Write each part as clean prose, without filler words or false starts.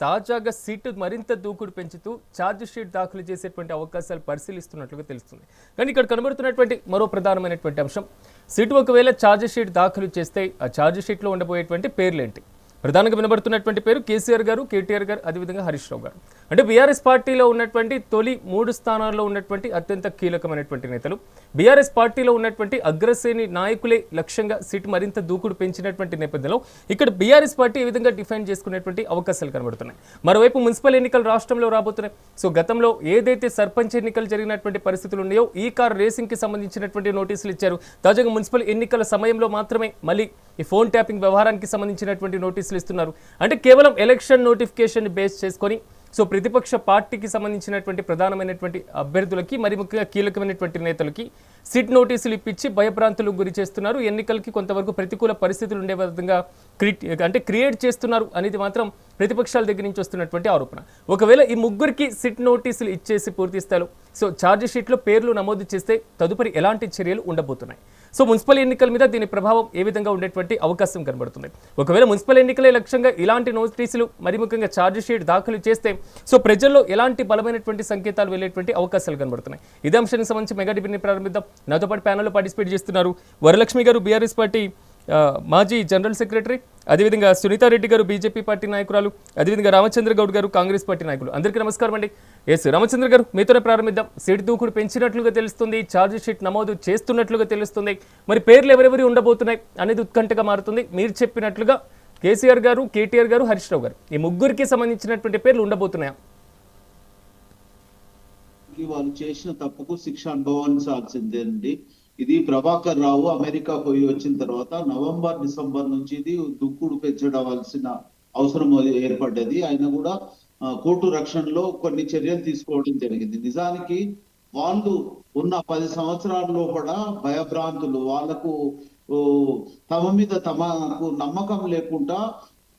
తాజాగా సీటు మరింత దూకుడు పెంచుతూ ఛార్జ్ షీట్ దాఖలు చేసేటువంటి అవకాశాలు పరిశీలిస్తున్నట్లుగా తెలుస్తుంది. కానీ ఇక్కడ కనబడుతున్నటువంటి మరో ప్రధానమైనటువంటి అంశం, సీటు ఒకవేళ ఛార్జ్ షీట్ దాఖలు చేస్తే ఆ ఛార్జ్ షీట్లో ఉండబోయేటువంటి పేర్లేంటి? ప్రధానంగా వినబడుతున్నటువంటి పేరు కేసీఆర్ గారు, కేటీఆర్ గారు, అదేవిధంగా హరీష్ రావు గారు. అంటే బీఆర్ఎస్ పార్టీలో ఉన్నటువంటి తొలి 3 స్థానాల్లో ఉన్నటువంటి అత్యంత కీలకమైనటువంటి నేతలు, బీఆర్ఎస్ పార్టీలో ఉన్నటువంటి అగ్రశ్రేణి నాయకులే లక్ష్యంగా సీటు మరింత దూకుడు పెంచినటువంటి నేపథ్యంలో ఇక్కడ బీఆర్ఎస్ పార్టీ ఈ విధంగా డిఫైన్ చేసుకునేటువంటి అవకాశాలు కనబడుతున్నాయి. మరోవైపు మున్సిపల్ ఎన్నికలు రాష్ట్రంలో రాబోతున్నాయి. సో గతంలో ఏదైతే సర్పంచ్ ఎన్నికలు జరిగినటువంటి పరిస్థితులు ఉన్నాయో ఈ కార్ రేసింగ్కి సంబంధించినటువంటి నోటీసులు ఇచ్చారు. తాజాగా మున్సిపల్ ఎన్నికల సమయంలో మాత్రమే మళ్ళీ ఈ ఫోన్ ట్యాపింగ్ వ్యవహారానికి సంబంధించినటువంటి నోటీసులు ఇస్తున్నారు. అంటే కేవలం ఎలక్షన్ నోటిఫికేషన్ బేస్ చేసుకొని సో ప్రతిపక్ష పార్టీకి సంబంధించినటువంటి ప్రధానమైనటువంటి అభ్యర్థులకి మరి ముఖ్యంగా కీలకమైనటువంటి నేతలకి సిట్ నోటీసులు ఇప్పించి భయభ్రాంతులకు గురి చేస్తున్నారు. ఎన్నికలకి కొంతవరకు ప్రతికూల పరిస్థితులు ఉండే విధంగా క్రియేట్ చేస్తున్నారు అనేది మాత్రం ప్రతిపక్షాల దగ్గర నుంచి వస్తున్నటువంటి ఆరోపణ. ఒకవేళ ఈ ముగ్గురికి సిట్ నోటీసులు ఇచ్చేసి పూర్తి స్థాయిలో సో ఛార్జ్ షీట్లో పేర్లు నమోదు చేస్తే తదుపరి ఎలాంటి చర్యలు ఉండబోతున్నాయి? సో మున్సిపల్ ఎన్నికల మీద దీని ప్రభావం ఏ విధంగా ఉండేటువంటి అవకాశం కనబడుతుంది? ఒకవేళ మున్సిపల్ ఎన్నికలే లక్ష్యంగా ఇలాంటి నోటీసులు మరి ముఖ్యంగా ఛార్జ్ షీట్ దాఖలు చేస్తే సో ప్రజల్లో ఎలాంటి బలమైనటువంటి సంకేతాలు వెళ్ళేటువంటి అవకాశాలు కనబడుతున్నాయి? ఇదే అంశానికి సంబంధించి మెగా డిబేట్ని ప్రారంభిద్దాం. నాతో పాటు ప్యానల్లో పార్టిసిపేట్ చేస్తున్నారు వరలక్ష్మి గారు, బీఆర్ఎస్ పార్టీ మాజీ జనరల్ సెక్రటరీ, అదేవిధంగా సునీతారెడ్డి గారు, బీజేపీ పార్టీ నాయకురాలు, అదేవిధంగా రామచంద్ర గౌడ్ గారు, కాంగ్రెస్ పార్టీ నాయకులు. అందరికీ నమస్కారం అండి. రామచంద్ర గారు, మీతోనే ప్రారంభిద్దాం. సీటు దూకుడు పెంచినట్లుగా తెలుస్తుంది, ఛార్జ్ షీట్ నమోదు చేస్తున్నట్లుగా తెలుస్తుంది. మరి పేర్లు ఎవరెవరి ఉండబోతున్నాయి అనేది ఉత్కంఠగా మారుతుంది. మీరు చెప్పినట్లుగా కేసీఆర్ గారు, కేటీఆర్ గారు, హరీష్ రావు గారు ఈ ముగ్గురికి సంబంధించినటువంటి పేర్లు ఉండబోతున్నాయా? వాళ్ళు చేసిన తప్పుకు శిక్ష అనుభవించాల్సిందేనండి. ఇది ప్రభాకర్ రావు అమెరికా పోయి వచ్చిన తర్వాత నవంబర్, డిసెంబర్ నుంచి ఇది దుక్కుడు పెంచడవలసిన అవసరం ఏర్పడ్డది. ఆయన కూడా కోర్టు రక్షణలో కొన్ని చర్యలు తీసుకోవడం జరిగింది. నిజానికి వాళ్ళు ఉన్న 10 సంవత్సరాల లోపల భయభ్రాంతులు, వాళ్లకు తమ మీద తమకు నమ్మకం లేకుండా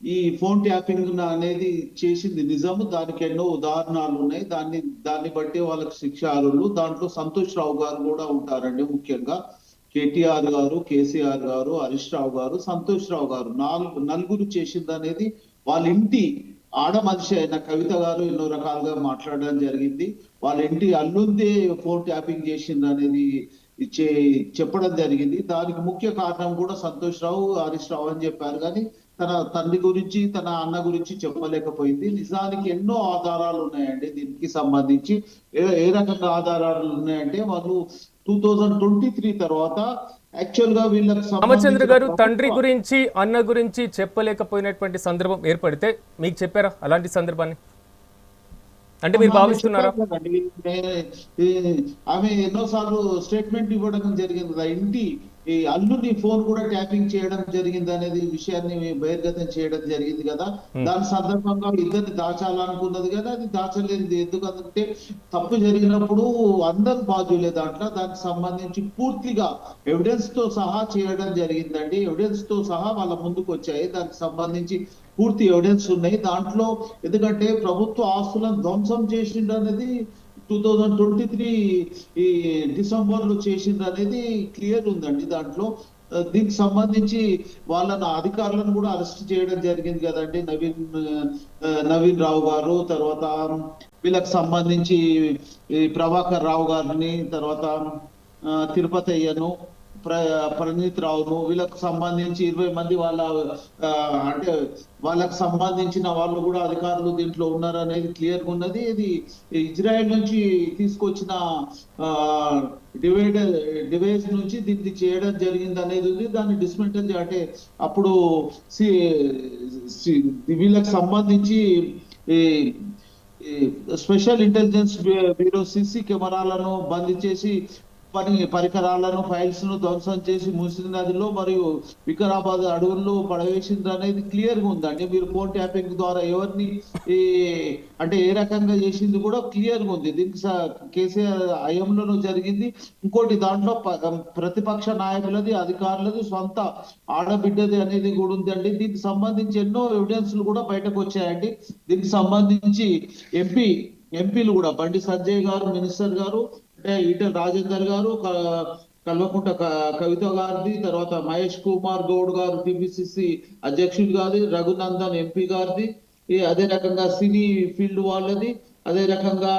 ఈ ఫోన్ ట్యాపింగ్ అనేది చేసింది నిజము. దానికి ఎన్నో ఉదాహరణలు ఉన్నాయి. దాన్ని బట్టి వాళ్ళకి శిక్ష అర్హులు. దాంట్లో సంతోష్ రావు గారు కూడా ఉంటారండి. ముఖ్యంగా కేటీఆర్ గారు, కేసీఆర్ గారు, హరీష్ రావు గారు, సంతోష్ రావు గారు నలుగురు చేసింది అనేది వాళ్ళ ఇంటి ఆడ మనిషి అయిన కవిత గారు ఎన్నో రకాలుగా మాట్లాడడం జరిగింది. వాళ్ళ ఇంటి అల్లుందే ఫోన్ ట్యాపింగ్ చేసింది అనేది చెప్పడం జరిగింది. దానికి ముఖ్య కారణం కూడా సంతోష్ రావు, హరీష్ రావు అని చెప్పారు. కానీ తన తండ్రి గురించి, తన అన్న గురించి చెప్పలేకపోయింది. నిజానికి ఎన్నో ఆధారాలు ఉన్నాయండి దీనికి సంబంధించి. ఏ రకంగా ఆధారాలు ఉన్నాయంటే వాళ్ళు 2023 తర్వాత యాక్చువల్ గా వీళ్ళకి రామచంద్ర గారు తండ్రి గురించి, అన్న గురించి చెప్పలేకపోయినటువంటి సందర్భం ఏర్పడితే మీకు చెప్పారా అలాంటి సందర్భాన్ని? అంటే మీరు భావిస్తున్నారా? ఆమె ఎన్నోసార్లు స్టేట్మెంట్ ఇవ్వడం జరిగింది కదా. ఇంటి ఈ అల్లుని ఫోన్ కూడా ట్యాపింగ్ చేయడం జరిగింది అనేది విషయాన్ని బహిర్గతం చేయడం జరిగింది కదా. దాని సందర్భంగా ఇద్దరిని దాచాలనుకున్నది కదా, అది దాచలేదు. ఎందుకంటే తప్పు జరిగినప్పుడు అందరు బాధ్యులే దాంట్లో. దానికి సంబంధించి పూర్తిగా ఎవిడెన్స్ తో సహా చేయడం జరిగిందండి. ఎవిడెన్స్ తో సహా వాళ్ళ ముందుకు వచ్చాయి. దానికి సంబంధించి పూర్తి ఎవిడెన్స్ ఉన్నాయి దాంట్లో. ఎందుకంటే ప్రభుత్వ ఆస్తులను ధ్వంసం చేసిండు అనేది 2023 ఈ డిసెంబర్ లో చేసింది అనేది క్లియర్ ఉందండి దాంట్లో. దీనికి సంబంధించి వాళ్ళ అధికారులను కూడా అరెస్ట్ చేయడం జరిగింది కదండి. నవీన్ రావు గారు, తర్వాత వీళ్ళకి సంబంధించి ప్రభాకర్ రావు గారిని, తర్వాత తిరుపతి అయ్యను, ప్రణీత్ రావును, వీళ్ళకు సంబంధించి 20 మంది అంటే వాళ్ళకు సంబంధించిన వాళ్ళు కూడా అధికారులు దీంట్లో ఉన్నారు అనేది క్లియర్ గా ఉన్నది. ఇది ఇజ్రాయెల్ నుంచి తీసుకొచ్చిన డివైస్ నుంచి దీన్ని చేయడం జరిగింది అనేది ఉంది. దాన్ని డిస్మెంటల్ అంటే అప్పుడు వీళ్ళకి సంబంధించి స్పెషల్ ఇంటెలిజెన్స్ బ్యూరో సిసి కెమెరాలను బంధించేసి పరికరాలను, ఫైల్స్ ను ధ్వంసం చేసి మూసీ నదిలో మరియు వికారాబాద్ అడవుల్లో పడవేసింది అనేది క్లియర్ గా ఉందండి. మీరు ఫోన్ ట్యాపింగ్ ద్వారా ఎవరిని అంటే ఏ రకంగా చేసింది కూడా క్లియర్ గా ఉంది. దీనికి కేసీఆర్ హయాంలోనూ జరిగింది. ఇంకోటి దాంట్లో ప్రతిపక్ష నాయకులది, అధికారులది, సొంత ఆడబిడ్డది అనేది కూడా ఉందండి. దీనికి సంబంధించి ఎన్నో ఎవిడెన్స్లు కూడా బయటకు వచ్చాయండి. దీనికి సంబంధించి ఎంపీలు కూడా బండి సంజయ్ గారు, మినిస్టర్ గారు, అంటే ఈటెల రాజేందర్ గారు, కల్వకుంట కవిత గారిది, తర్వాత మహేష్ కుమార్ గౌడ్ గారు టిపిసిసి అధ్యక్షుడు గారి, రఘునందన్ ఎంపీ గారిది, అదే రకంగా సినీ ఫీల్డ్ వాళ్ళది, అదే రకంగా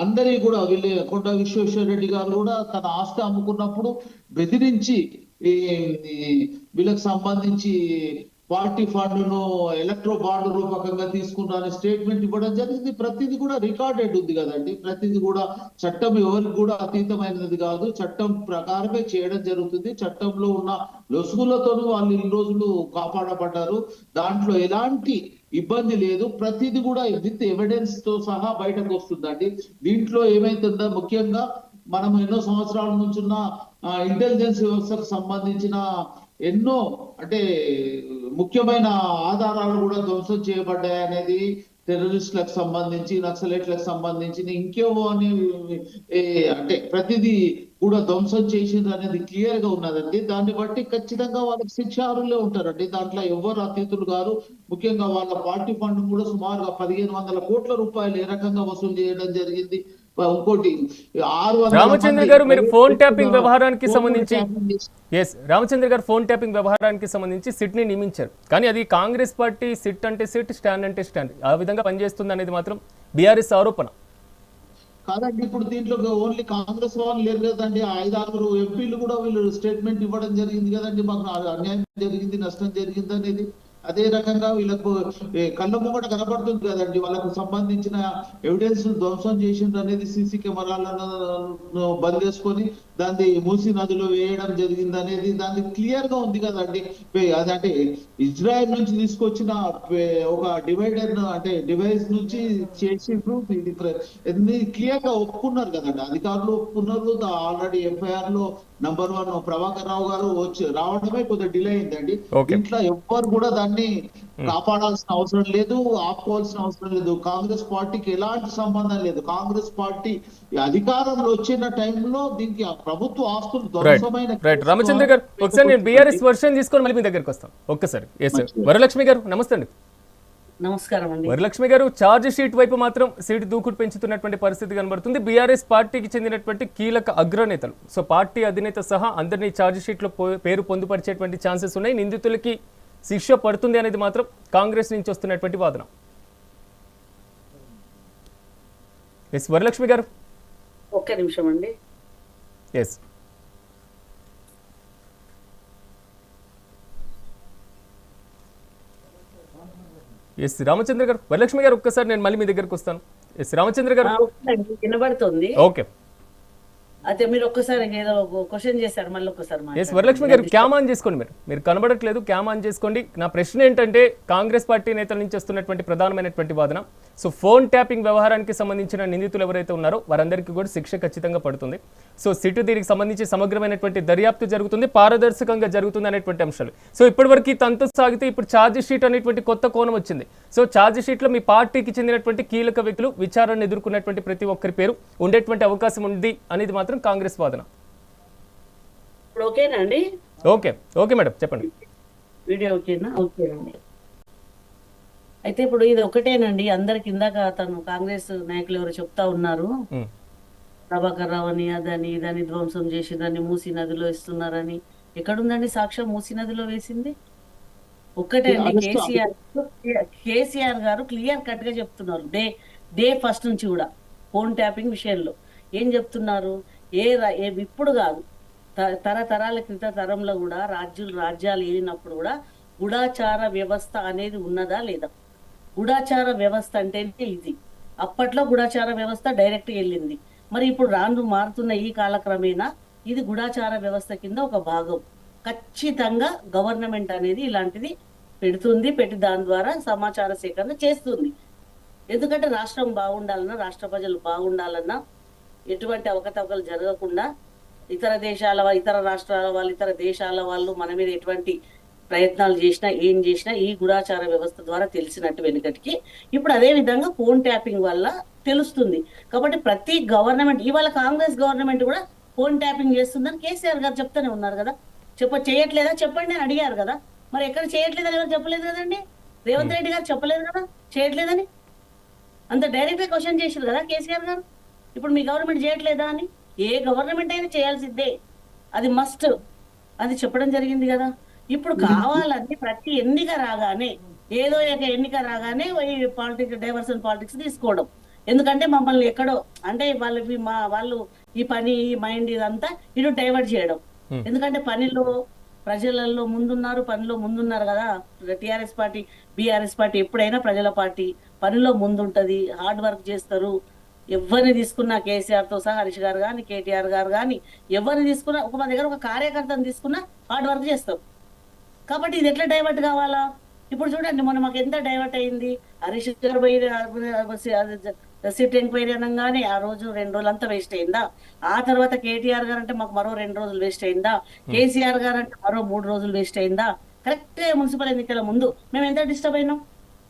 అందరి కూడా వీళ్ళు కొండ విశ్వేశ్వరరెడ్డి గారు కూడా తన ఆస్తి అమ్ముకున్నప్పుడు బెదిరించి ఈ ఈ వీళ్ళకి సంబంధించి పార్టీ ఫండ్ను ఎలక్ట్రో బాండ్ రూపకంగా తీసుకున్నారని స్టేట్మెంట్ ఇవ్వడం జరిగింది. ప్రతిదీ కూడా రికార్డెడ్ ఉంది కదండి. ప్రతిదీ కూడా చట్టం ఎవరికి కూడా అతీతమైనది కాదు, చట్టం ప్రకారమే చేయడం జరుగుతుంది. చట్టంలో ఉన్న లొసుగులతో వాళ్ళు ఇన్ని రోజులు కాపాడబడ్డారు. దాంట్లో ఎలాంటి ఇబ్బంది లేదు. ప్రతిదీ కూడా విత్ ఎవిడెన్స్ తో సహా బయటకు వస్తుందండి. దీంట్లో ఏమైతుందో ముఖ్యంగా మనం ఎన్నో సంవత్సరాల నుంచి ఉన్న ఇంటెలిజెన్స్ వ్యవస్థకు సంబంధించిన ఎన్నో అంటే ముఖ్యమైన ఆధారాలు కూడా ధ్వంసం చేయబడ్డాయి అనేది, టెర్రరిస్టులకు సంబంధించి, నక్సలైట్లకు సంబంధించి ఇంకేవో అని అంటే ప్రతిదీ కూడా ధ్వంసం చేసింది అనేది క్లియర్ గా ఉన్నదండి. దాన్ని బట్టి ఖచ్చితంగా వాళ్ళకి శిక్షార్హులే ఉంటారండి. దాంట్లో ఎవరు అతిథులు గారు. ముఖ్యంగా వాళ్ళ పార్టీ ఫండ్ కూడా సుమారుగా 1500 కోట్ల రూపాయలు ఏ రకంగా వసూలు చేయడం జరిగింది. ఇంకోటి 600 రామచంద్ర గారు, మీరు ఫోన్ ట్యాపింగ్ వ్యవహారానికి సంబంధించి రామచంద్ర గారు ఫోన్ ట్యాపింగ్ వ్యవహారానికి సంబంధించి సిట్ ని నియమించారు. కానీ అది కాంగ్రెస్ పార్టీ సిట్ అంటే సిట్, స్టాండ్ అంటే స్టాండ్, ఆ విధంగా పనిచేస్తుంది అనేది మాత్రం బీఆర్ఎస్ ఆరోపణ కాదండి. ఇప్పుడు దీంట్లో ఓన్లీ కాంగ్రెస్ వాళ్ళు లేరు కదండి. 5-6 ఎంపీలు కూడా వీళ్ళు స్టేట్మెంట్ ఇవ్వడం జరిగింది కదండి. మాకు అన్యాయం జరిగింది, నష్టం జరిగింది అనేది. అదే రకంగా వీళ్ళకు కళ్ళ ముంగట కనబడుతుంది కదండి. వాళ్ళకు సంబంధించిన ఎవిడెన్స్ ధ్వంసం చేసింది అనేది సీసీ కెమెరాలను బంద్ చేసుకొని దాన్ని మూసీ నదిలో వేయడం జరిగింది అనేది దాన్ని క్లియర్ గా ఉంది కదండి. అదంటే ఇజ్రాయెల్ నుంచి తీసుకొచ్చిన ఒక డివైడర్ అంటే డివైస్ నుంచి చేసిండ్రు. ఇది క్లియర్ గా ఒప్పుకున్నారు కదండి. అధికారులు ఒప్పుకున్నారు. ఆల్రెడీ ఎఫ్ఐఆర్ లో నంబర్ 1 ప్రభాకర్ రావు గారు వచ్చి రావడమే కొద్దిగా డిలే అయిందండి. ఇంట్లో ఎవ్వరు కూడా దాన్ని కాపాడాల్సిన అవసరం లేదు, ఆపుకోవాల్సిన అవసరం లేదు. కాంగ్రెస్ పార్టీకి ఎలాంటి సంబంధం లేదు. కాంగ్రెస్ పార్టీ అధికారంలో వచ్చిన టైంలో దీనికి ప్రభుత్వ ఆస్తులు ధ్వంసమైన. రామచంద్ర గారు, ఒకసారి నేను బీఆర్ఎస్ వర్షన్ తీసుకొని మళ్ళీ మీ దగ్గరికి వస్తాను ఒక్కసారి. వరలక్ష్మి గారు నమస్తే అండి. నమస్కారం అండి. వరలక్ష్మి గారు, ఛార్జ్ షీట్ వైపు మాత్రం సీటు దూకుడు పెంచుతున్నటువంటి పరిస్థితి కనబడుతుంది. బీఆర్ఎస్ పార్టీకి చెందినటువంటి కీలక అగ్రనేతలు, సో పార్టీ అధినేత సహా అందరినీ ఛార్జ్ షీట్ లో పేరు పొందుపరిచేటువంటి ఛాన్సెస్ ఉన్నాయి. నిందితులకి శిక్ష పడుతుంది అనేది మాత్రం కాంగ్రెస్ నుంచి వస్తున్నటువంటి వాదన. ఎస్ వరలక్ష్మి గారు, ఒక్క నిమిషం అండి. ఎస్ ఎస్ రామచంద్ర గారు, వరలక్ష్మి గారు ఒక్కసారి నేను మళ్ళీ మీ దగ్గరకు వస్తాను. ఎస్ రామచంద్ర గారు వినబడుతుంది. ఓకే, అయితే మీరు ఒక్కసారి ఏదో క్వశ్చన్ చేశారు, మళ్ళీ ఒక్కసారి. ఎస్ వరలక్ష్మి గారు, క్యామ్ ఆన్ చేసుకోండి. మీరు కనబడట్లేదు, క్యామ్ ఆన్ చేసుకోండి. నా ప్రశ్న ఏంటంటే, కాంగ్రెస్ పార్టీ నేతల నుంచి వస్తున్నటువంటి ప్రధానమైనటువంటి వాదన, సో ఫోన్ ట్యాపింగ్ వ్యవహారానికి సంబంధించిన నిందితులు ఎవరైతే ఉన్నారో వారందరికీ కూడా శిక్ష ఖచ్చితంగా పడుతుంది. సో సిట్ దీనికి సంబంధించి సమగ్రమైనటువంటి దర్యాప్తు జరుగుతుంది, పారదర్శకంగా జరుగుతుంది అనేటువంటి అంశాలు. సో ఇప్పటివరకు ఈ తంతు సాగితే ఇప్పుడు ఛార్జ్ షీట్ అనేటువంటి కొత్త కోణం వచ్చింది. సో ఛార్జ్ షీట్ లో మీ పార్టీకి చెందినటువంటి కీలక వ్యక్తులు, విచారణ ఎదుర్కొన్నటువంటి ప్రతి ఒక్కరి పేరు ఉండేటువంటి అవకాశం ఉంది అనేది మాత్రం కాంగ్రెస్ వాదన. ఓకేనా అండి? ఓకే ఓకే మేడం, చెప్పండి. వీడియో ఓకేనా? ఓకేనండి. అయితే ఇప్పుడు ఇది ఒకటేనండి, అందరికి ఇందాక తను కాంగ్రెస్ నాయకులు ఎవరు చెప్తా ఉన్నారు, ప్రభాకర్ రావు అని అదని ఇదని ధ్వంసం చేసిందని మూసీ నదిలో ఇస్తున్నారని. ఎక్కడుందండి సాక్ష్యం మూసీ నదిలో వేసింది? ఒక్కటే అండి, కేసీఆర్ గారు క్లియర్ కట్ గా చెప్తున్నారు. డే ఫస్ట్ నుంచి కూడా ఫోన్ ట్యాపింగ్ విషయంలో ఏం చెప్తున్నారు? ఇప్పుడు కాదు, తరతరాల క్రిత తరంలో కూడా రాజ్యాలు ఏలినప్పుడు కూడా గూఢాచార వ్యవస్థ అనేది ఉన్నదా లేదా? గూఢాచార వ్యవస్థ అంటే ఇది. అప్పట్లో గూఢాచార వ్యవస్థ డైరెక్ట్ వెళ్ళింది. మరి ఇప్పుడు మారుతున్న ఈ కాలక్రమేణా ఇది గూఢాచార వ్యవస్థ కింద ఒక భాగం. ఖచ్చితంగా గవర్నమెంట్ అనేది ఇలాంటిది పెట్టి దాని ద్వారా సమాచార సేకరణ చేస్తుంది. ఎందుకంటే రాష్ట్రం బాగుండాలన్నా, రాష్ట్ర ప్రజలు బాగుండాలన్నా, ఎటువంటి అవకతవకలు జరగకుండా ఇతర రాష్ట్రాల వాళ్ళు, ఇతర దేశాల వాళ్ళు మన మీద ఎటువంటి ప్రయత్నాలు చేసినా, ఏం చేసినా ఈ గూఢాచార వ్యవస్థ ద్వారా తెలిసినట్టు వెనుకటికి ఇప్పుడు అదే విధంగా ఫోన్ ట్యాపింగ్ వల్ల తెలుస్తుంది. కాబట్టి ప్రతి గవర్నమెంట్, ఇవాళ కాంగ్రెస్ గవర్నమెంట్ కూడా ఫోన్ ట్యాపింగ్ చేస్తుందని కేసీఆర్ గారు చెప్తూనే ఉన్నారు కదా. చేయట్లేదా చెప్పండి అని అడిగారు కదా. మరి ఎక్కడ చేయట్లేదని ఎవరు చెప్పలేదు కదండి. రేవంత్ రెడ్డి గారు చెప్పలేదు కదా చేయట్లేదని. అంత డైరెక్ట్ గా క్వశ్చన్ చేశారు కదా కేసీఆర్ గారు. ఇప్పుడు మీ గవర్నమెంట్ చేయట్లేదా అని. ఏ గవర్నమెంట్ అయినా చేయాల్సిందే, అది మస్ట్, అది చెప్పడం జరిగింది కదా. ఇప్పుడు కావాలని ప్రతి ఎన్నిక రాగానే ఏదో ఒక ఎన్నిక రాగానే ఈ డైవర్షన్ పాలిటిక్స్ తీసుకోవడం. ఎందుకంటే మమ్మల్ని ఎక్కడో అంటే వాళ్ళు ఈ పని ఈ మైండ్ ఇదంతా ఇటు డైవర్ట్ చేయడం. ఎందుకంటే పనిలో ప్రజలలో ముందున్నారు, పనిలో ముందున్నారు కదా. టిఆర్ఎస్ పార్టీ బీఆర్ఎస్ పార్టీ ఎప్పుడైనా ప్రజల పార్టీ, పనిలో ముందుంటది, హార్డ్ వర్క్ చేస్తారు. ఎవరిని తీసుకున్నా కేసీఆర్ తో సహా హరీష్ గారు కానీ కేటీఆర్ గారు కానీ ఎవరిని తీసుకున్నా మా దగ్గర ఒక కార్యకర్తను తీసుకున్నా హార్డ్ వర్క్ చేస్తాం. కాబట్టి ఇది ఎట్లా డైవర్ట్ కావాలా? ఇప్పుడు చూడండి మొన్న మాకు ఎంత డైవర్ట్ అయింది. హరీష్ గారు పోయి సిట్ ఎంక్వైరీ అనగానే ఆ రోజు 2 రోజులంతా వేస్ట్ అయిందా? ఆ తర్వాత కేటీఆర్ గారు అంటే మాకు మరో 2 రోజులు వేస్ట్ అయిందా? కేసీఆర్ గారు అంటే మరో 3 రోజులు వేస్ట్ అయిందా? కరెక్ట్ మున్సిపల్ ఎన్నికల ముందు మేము ఎంత డిస్టర్బ్ అయినాం,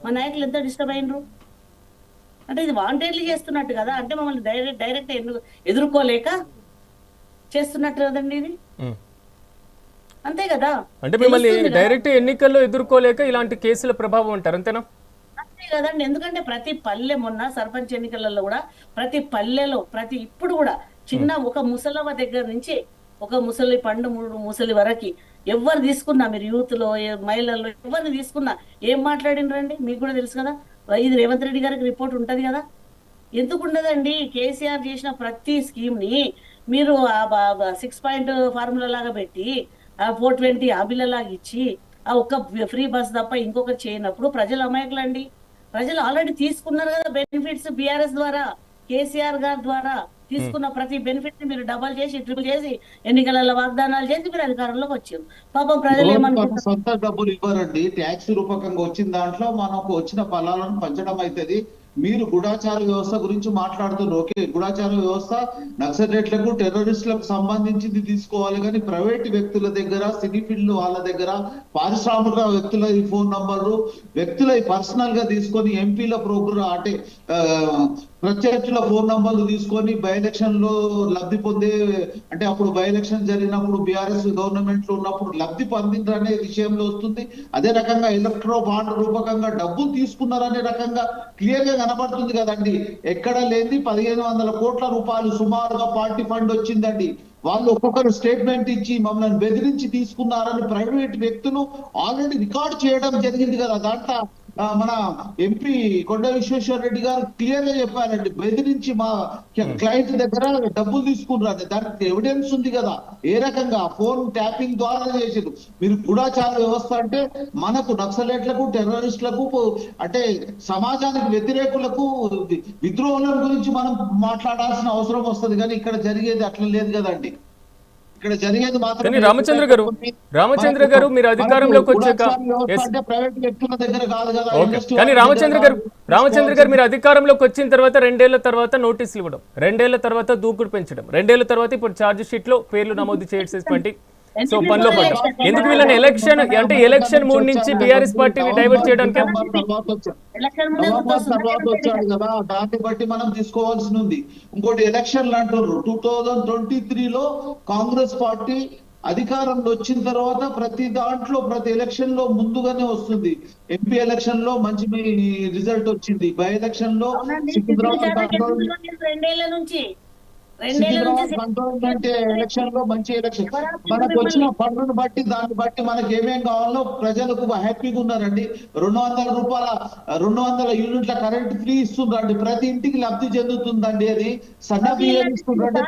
మా నాయకులు ఎంత డిస్టర్బ్ అయినరు. అంటే ఇది వాంటెడ్లీ చేస్తున్నట్టు కదా, అంటే మమ్మల్ని డైరెక్ట్ ఎదుర్కోలేక చేస్తున్నట్టు కదండి ఇది. అంతే కదా, అంటే మిమ్మల్ని డైరెక్ట్ ఎన్నికల్లో ఎదుర్కోలేక ఇలాంటి కేసుల ప్రభావం అంటారు, అంతేనా? అంతే కదండి. ఎందుకంటే ప్రతి పల్లె మొన్న సర్పంచ్ ఎన్నికలలో కూడా ప్రతి పల్లెలో ఇప్పుడు కూడా చిన్న ఒక ముసలవ దగ్గర నుంచి ఒక ముసలి పండు 3 ముసలి వరకు ఎవరు తీసుకున్నా, మీరు యూత్ లో మహిళల్లో ఎవరిని తీసుకున్నా ఏం మాట్లాడినరండి మీకు కూడా తెలుసు కదా. ఇది రేవంత్ రెడ్డి గారికి రిపోర్ట్ ఉంటది కదా. ఎందుకు ఉండదండి? కేసీఆర్ చేసిన ప్రతి స్కీమ్ ని మీరు 6 పాయింట్ ఫార్ములా లాగా పెట్టి 420 ఆ బిల్ల లాగా ఇచ్చి ఆ ఒక్క ఫ్రీ బస్ తప్ప ఇంకొకటి చేయనప్పుడు ప్రజలు అమాయకులండి. ప్రజలు ఆల్రెడీ తీసుకున్నారు కదా బెనిఫిట్స్. బీఆర్ఎస్ ద్వారా కేసీఆర్ గారి ద్వారా తీసుకున్న ప్రతి బెనిఫిట్ ని మీరు డబల్ చేసి ట్రిపుల్ చేసి ఎన్నికలలో వాగ్దానాలు చేసి మీరు అధికారంలోకి వచ్చారు. పాపం ప్రజలు ఏమనుకుంటారు? సొంత డబ్బులు ఇవ్వరండి. ట్యాక్స్ రూపకంగా వచ్చిన దాంట్లో మనకు వచ్చిన ఫలాలను పంచడం అవుతుంది. మీరు గూఢాచార వ్యవస్థ గురించి మాట్లాడుతున్నారు. ఓకే, గూఢాచార వ్యవస్థ నక్సలైట్లకు టెర్రరిస్టులకు సంబంధించింది తీసుకోవాలి, కానీ ప్రైవేట్ వ్యక్తుల దగ్గర, సినీ ఫీల్డ్ వాళ్ళ దగ్గర, పారిశ్రామిక వ్యక్తుల ఈ ఫోన్ నంబర్లు వ్యక్తుల పర్సనల్ గా తీసుకొని ఎంపీల ప్రోగ్రామ్ అంటే ప్రత్యర్థుల ఫోన్ నంబర్లు తీసుకొని బై ఎలక్షన్ లో లబ్ధి పొందే, అంటే అప్పుడు బై ఎలక్షన్ జరిగినప్పుడు బీఆర్ఎస్ గవర్నమెంట్ లో ఉన్నప్పుడు లబ్ధి పొందిందనే విషయంలో వస్తుంది. అదే రకంగా ఎలక్ట్రో బాండ్ రూపకంగా డబ్బులు తీసుకున్నారనే రకంగా క్లియర్ గా కనబడుతుంది కదండి. ఎక్కడ లేని 1500 కోట్ల రూపాయలు సుమారుగా పార్టీ ఫండ్ వచ్చిందండి. వాళ్ళు ఒక్కొక్కరు స్టేట్మెంట్ ఇచ్చి మమ్మల్ని బెదిరించి తీసుకున్నారని ప్రైవేట్ వ్యక్తులు ఆల్రెడీ రికార్డ్ చేయడం జరిగింది కదా. దాంట్లో మన ఎంపీ కొండ విశ్వేశ్వర రెడ్డి గారు క్లియర్ గా చెప్పారండి, బెదిరించి మా క్లయింట్ దగ్గర డబ్బులు తీసుకున్నారు. దానికి ఎవిడెన్స్ ఉంది కదా. ఏ రకంగా ఫోన్ ట్యాపింగ్ ద్వారా చేసారు. మీరు గూఢాచార వ్యవస్థ అంటే మనకు నక్సలైట్లకు, టెర్రరిస్టులకు, అంటే సమాజానికి వ్యతిరేకులకు, విద్రోహుల గురించి మనం మాట్లాడాల్సిన అవసరం వస్తుంది. కానీ ఇక్కడ జరిగేది అట్లా లేదు కదండి. ఇక్కడ జరిగేది మాత్రం రామచంద్ర గారు మీరు అధికారంలోకి వచ్చాక ప్రైవేట్ వ్యక్తుల దగ్గర కాదు కదా. కానీ రామచంద్ర గారు మీరు అధికారంలోకి వచ్చిన తర్వాత 2 ఏళ్ల తర్వాత నోటీసులు ఇవ్వడం, 2 ఏళ్ల తర్వాత దూకుడు పెంచడం, 2 ఏళ్ల తర్వాత ఇప్పుడు ఛార్జ్ షీట్ లో పేర్లు నమోదు చేసేటువంటి సో పనిలో పడ్డం. ఎందుకు వీళ్ళని ఎలక్షన్ మూడ్ నుంచి బీఆర్ఎస్ పార్టీని డైవర్ట్ చేయడానికి తర్వాత వచ్చాడు కదా, దాన్ని బట్టి మనం తీసుకోవాల్సి ఉంది. ఇంకోటి ఎలక్షన్లు అంటున్నారు. 2023లో కాంగ్రెస్ పార్టీ అధికారంలో వచ్చిన తర్వాత ప్రతి దాంట్లో ప్రతి ఎలక్షన్ లో ముందుగానే వస్తుంది. ఎంపీ ఎలక్షన్ లో మంచి రిజల్ట్ వచ్చింది. బై ఎలక్షన్ లో అంటే ఎలక్షన్ లో మంచి ఎలక్షన్ మనకు వచ్చిన పన్నును బట్టి దాన్ని బట్టి మనకి ఏమేం కావాలో ప్రజలకు హ్యాపీగా ఉన్నారండి. 200 యూనిట్ల కరెంట్ ఫ్రీ ఇస్తుందండి. ప్రతి ఇంటికి లబ్ధి చెందుతుందండి. అది సన్న బియ్యం ఇస్తుందండి.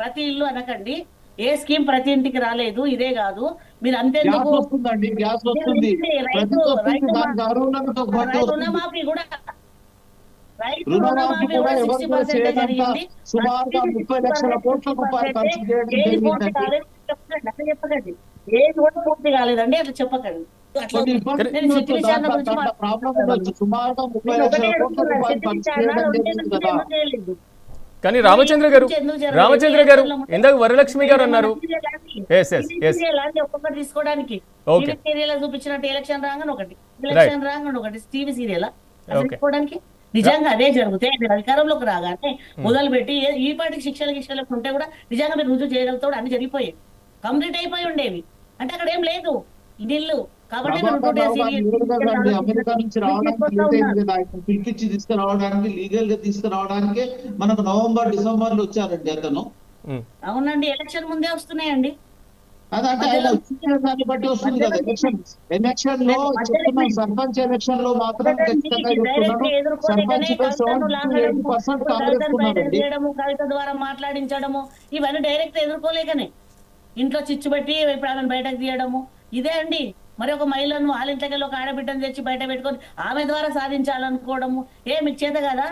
ప్రతి ఇల్లు అనకండి. ఏ స్కీమ్ ప్రతి ఇంటికి రాలేదు. ఇదే కాదు, మీరు అంతేందుకు వస్తుందండి, గ్యాస్ వస్తుంది. రుణమాఫీ కూడా రుణమాఫీ కూడా ఎవరు చేయకుండా సుమారుగా 30 లక్షల కోట్ల రూపాయలు ఖర్చు చేయడం చెప్పకండి. ఏది కూడా పూర్తి కాలేదండి అట్లా చెప్పకండి. కానీ రామచంద్ర గారు ఇందాక వరలక్ష్మి గారు అన్నారు ఒక్కొక్కటి తీసుకోవడానికి సీరియల్ చూపించినట్టు ఎలక్షన్ రాగానే ఒకటి టీవీ సీరియల్ తీసుకోవడానికి నిజంగా అదే జరుగుతాయి. మీరు అధికారంలోకి రాగానే మొదలుపెట్టి ఈ పార్టీకి శిక్షలకు ఉంటే కూడా నిజంగా మీరు రుజువు చేయగలుగుతాడు. అన్ని జరిగిపోయాయి, కంప్లీట్ అయిపోయి ఉండేవి. అంటే అక్కడ ఏం లేదు ఇల్లు. కాబట్టి అమెరికా నుంచి రావడానికి పిలిపించి తీసుకురావడానికి లీగల్ గా తీసుకురావడానికి మనకు నవంబర్ డిసెంబర్ లో వచ్చారండి అతను. అవునండి, ఎలక్షన్ ముందే వస్తున్నాయండి. అదంటే ఆయన వచ్చిన దాన్ని బట్టి వస్తుంది కదా. ఎలక్షన్ లో చెప్తున్నాం, సర్పంచ్ ఎలక్షన్ లో మాత్రం ఖచ్చితంగా చెప్తున్నాను, సర్పంచ్ లో 70-80% కాంగ్రెస్ ఉన్నారండి. కవిత ద్వారా మాట్లాడించడము ఇవన్నీ డైరెక్ట్ ఎదుర్కోలేకనే ఇంట్లో చిచ్చు పెట్టి ఇప్పుడు ఆమెను బయటకు తీయడము ఇదే అండి. మరి ఒక మహిళను వాళ్ళ ఇంట్లోకి ఒక ఆడబిడ్డను తెచ్చి బయట పెట్టుకొని ఆమె ద్వారా సాధించాలనుకోవడము మీకు చేత కదా?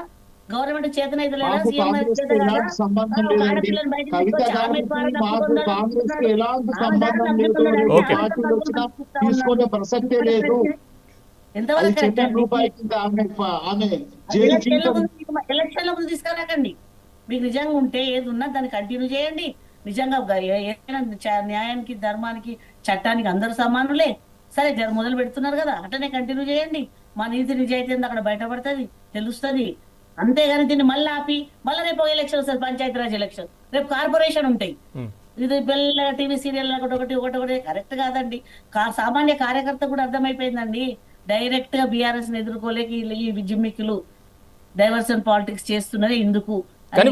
గవర్నమెంట్ చేతనైతే లేదా? సీఎం చేత కదా? ఒక ఆడపిల్లని బయటకు తీసుకొచ్చి ఆమె ద్వారా తీసుకునే ప్రసక్తే లేదు. ఎంతవరకు రూపాయి ఎలక్షన్ల ముందు తీసుకురాకండి. మీకు నిజంగా ఉంటే ఏది ఉన్నా దాన్ని కంటిన్యూ చేయండి. నిజంగా న్యాయానికి, ధర్మానికి, చట్టానికి అందరూ సమానులే. సరే మొదలు పెడుతున్నారు కదా, అట్లనే కంటిన్యూ చేయండి. మా నీతి నిజాయితీ అక్కడ బయటపడుతుంది, తెలుస్తుంది. అంతేగాని దీన్ని మళ్ళీ ఆపి మళ్ళీ రేపు ఎలక్షన్ వస్తుంది, పంచాయతీరాజ్ ఎలక్షన్, రేపు కార్పొరేషన్ ఉంటాయి. ఇది పిల్లల టీవీ సీరియల్ ఒకటి కరెక్ట్ కాదండి. సామాన్య కార్యకర్త కూడా అర్థమైపోయిందండి. డైరెక్ట్ గా బీఆర్ఎస్ ని ఎదుర్కోలేక ఈ జిమ్మిక్కులు డైవర్షన్ పాలిటిక్స్ చేస్తున్నది ఇందుకు. కానీ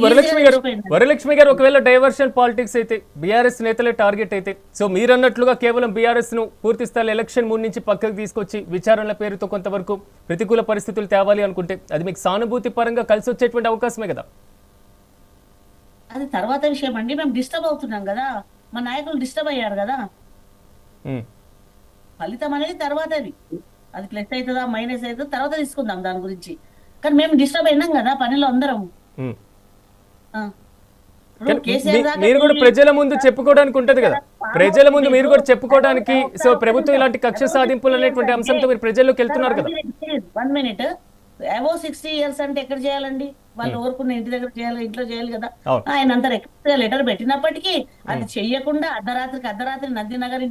వరలక్ష్మి గారు ఒకవేళ డైవర్షన్ పాలిటిక్స్ అయితే బీఆర్ఎస్ నేతలే టార్గెట్ అయితే, సో మీరన్నట్లుగా కేవలం బీఆర్ఎస్ ను పూర్తి స్థాయి ఎలక్షన్ ముందు నుంచి పక్కకు తీసుకొచ్చి విచారణల పేరుతో కొంతవరకు ప్రతికూల పరిస్థితులు తేవాలి అనుకుంటే అది మీకు సానుభూతి పరంగా కలిసి వచ్చేటువంటి అవకాశమే కదా? అది తర్వాత విషయం అండి. మేము డిస్టర్బ్ అవుతున్నాం కదా, మా నాయకులు డిస్టర్బ్ అయ్యారు కదా. ఫలితం అనేది తర్వాత అది ప్లస్ అవుతుందా మైనస్ అవుతుందా తర్వాత తీసుకుందాం దాని గురించి. కానీ మేము డిస్టర్బ్ అయినాం కదా పనిలో అందరం. మీరు కూడా ప్రజల ముందు చెప్పుకోవడానికి ఉంటది కదా, ప్రజల ముందు మీరు కూడా చెప్పుకోవడానికి. సో ప్రభుత్వం ఇలాంటి కక్ష సాధింపులు అనేటువంటి అంశంతో మీరు ప్రజల్లోకి వెళ్తున్నారు కదా. 1 minute అబౌవ్ 60 years అంటే ఎక్కడ చేయాలండి? వాళ్ళు ఊరుకున్న ఇంటి దగ్గర చేయాలి, ఇంట్లో చేయాలి కదా. ఆయన అంత లెటర్ పెట్టినప్పటికీ అది చెయ్యకుండా అర్ధరాత్రి నందినగర్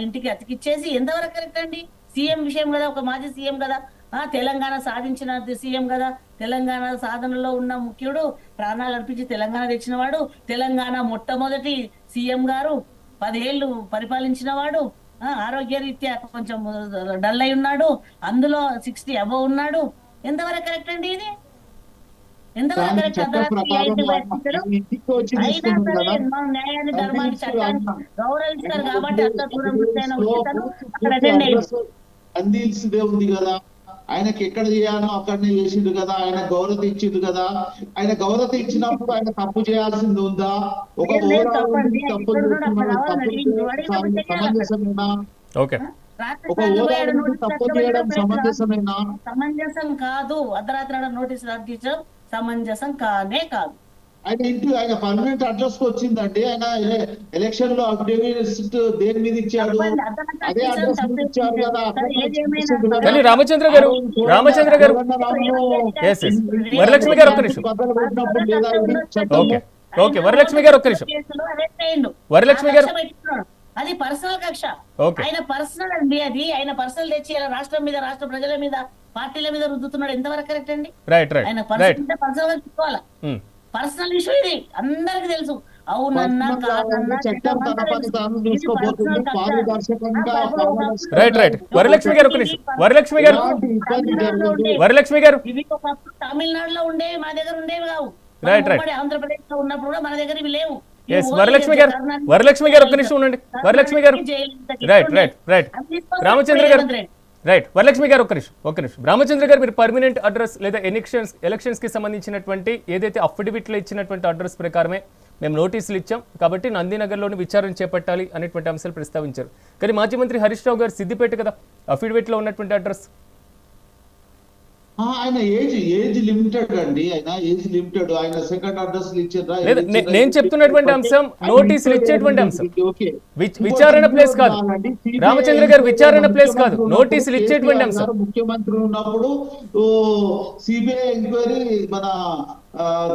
ఇంటికి అతికిచ్చేసి ఎంతవరకు కరెక్ట్ అండి? సీఎం విషయం కదా, ఒక మాజీ సీఎం కదా, తెలంగాణ సాధించిన సీఎం కదా, తెలంగాణ సాధనలో ఉన్న ముఖ్యుడు, ప్రాణాలు అర్పించి తెలంగాణ తెచ్చినవాడు, తెలంగాణ మొట్టమొదటి సీఎం గారు, 10 ఏళ్ళు పరిపాలించిన వాడు, ఆరోగ్యరీత్యా కొంచెం డల్ అయి ఉన్నాడు, అందులో 60 అబవ్ ఉన్నాడు. ఎంతవరకు కరెక్ట్ అండి ఇది? ఎంతవరకు కరెక్ట్? అయినా సరే న్యాయాన్ని, ధర్మాన్ని, చట్టాన్ని గౌరవిస్తారు కాబట్టి అంత దూరం అక్కడ అటెండ్ అయ్యింది. అందిల్సిదే ఉంది కదా, ఆయనకి ఎక్కడ చేయాలో అక్కడనే చేసిండు కదా, ఆయన గౌరవ ఇచ్చిండు కదా. ఆయన గౌరవ ఇచ్చినప్పుడు ఆయన తప్పు చేయాల్సింది ఉందా? ఒక సమంజసం కాదు. అర్ధరాత్రి నోటీసు అందించడం సమంజసం కానే కాదు. ఆయన పర్మనెంట్ అడ్రస్ కు వచ్చిందండి. ఆయన ఎలక్షన్ లో అఫిడవిట్ దేని మీద ఇచ్చాడు, అదే అడ్రస్ మీద ఇచ్చారు కదా. కానీ రామచంద్ర గారు వరలక్ష్మి గారు ఒక్క నిమిషం. ఓకే వరలక్ష్మి గారు ఒక్క నిమిషం. వరలక్ష్మి గారు అది పర్సనల్ కక్ష, ఆయన పర్సనల్ అండి. అది ఆయన పర్సనల్ తెచ్చి రాష్ట్రం మీద, రాష్ట్ర ప్రజల మీద, పార్టీల మీద రుద్దుతున్నాడు. ఎంతవరకు కరెక్ట్ అండి? ఆయన పర్సనల్ గా తీసుకోవాలా? పర్సనల్ ఇష్యూ ఇది, అందరికి తెలుసు. అవునన్నా కాదన్నా వరలక్ష్మి గారు తమిళనాడులో ఉండే మా దగ్గర ఉండేవి కావు. ఆంధ్రప్రదేశ్ లో ఉన్నప్పుడు కూడా మన దగ్గర ఇవి లేవు. వరలక్ష్మి గారు ఒక్క నిమిషం ఉండండి. వరలక్ష్మి గారు రామచంద్ర గారు వరలక్ష్మి గారు ఒక్క నిమిషం. రామచంద్ర గారు మీరు పర్మనెంట్ అడ్రస్ లేదా ఎలక్షన్స్ కి సంబంధించినటువంటి ఏదైతే అఫిడవిట్లో ఇచ్చినటువంటి అడ్రస్ ప్రకారమే మేము నోటీసులు ఇచ్చాం కాబట్టి నందినగర్లోని విచారణ చేపట్టాలి అనేటువంటి అంశాలు ప్రస్తావించారు. కానీ మాజీ మంత్రి హరీష్ రావు గారు సిద్దిపేట కదా అఫిడవిట్లో ఉన్నటువంటి అడ్రస్. ఆయన ఏజ్ లిమిటెడ్ అండి. ఆయన సెకండ్ అడ్రస్ ఇచ్చారా? నేను చెప్తున్నటువంటి అంశం నోటీసులు ఇచ్చేటువంటి అంశం, విచారణ ప్లేస్ కాదు. రామచంద్ర గారు విచారణ ప్లేస్ కాదు, నోటీసులు ఇచ్చేటువంటి అంశం. ముఖ్యమంత్రి ఉన్నప్పుడు సిబిఐ ఎంక్వైరీ మన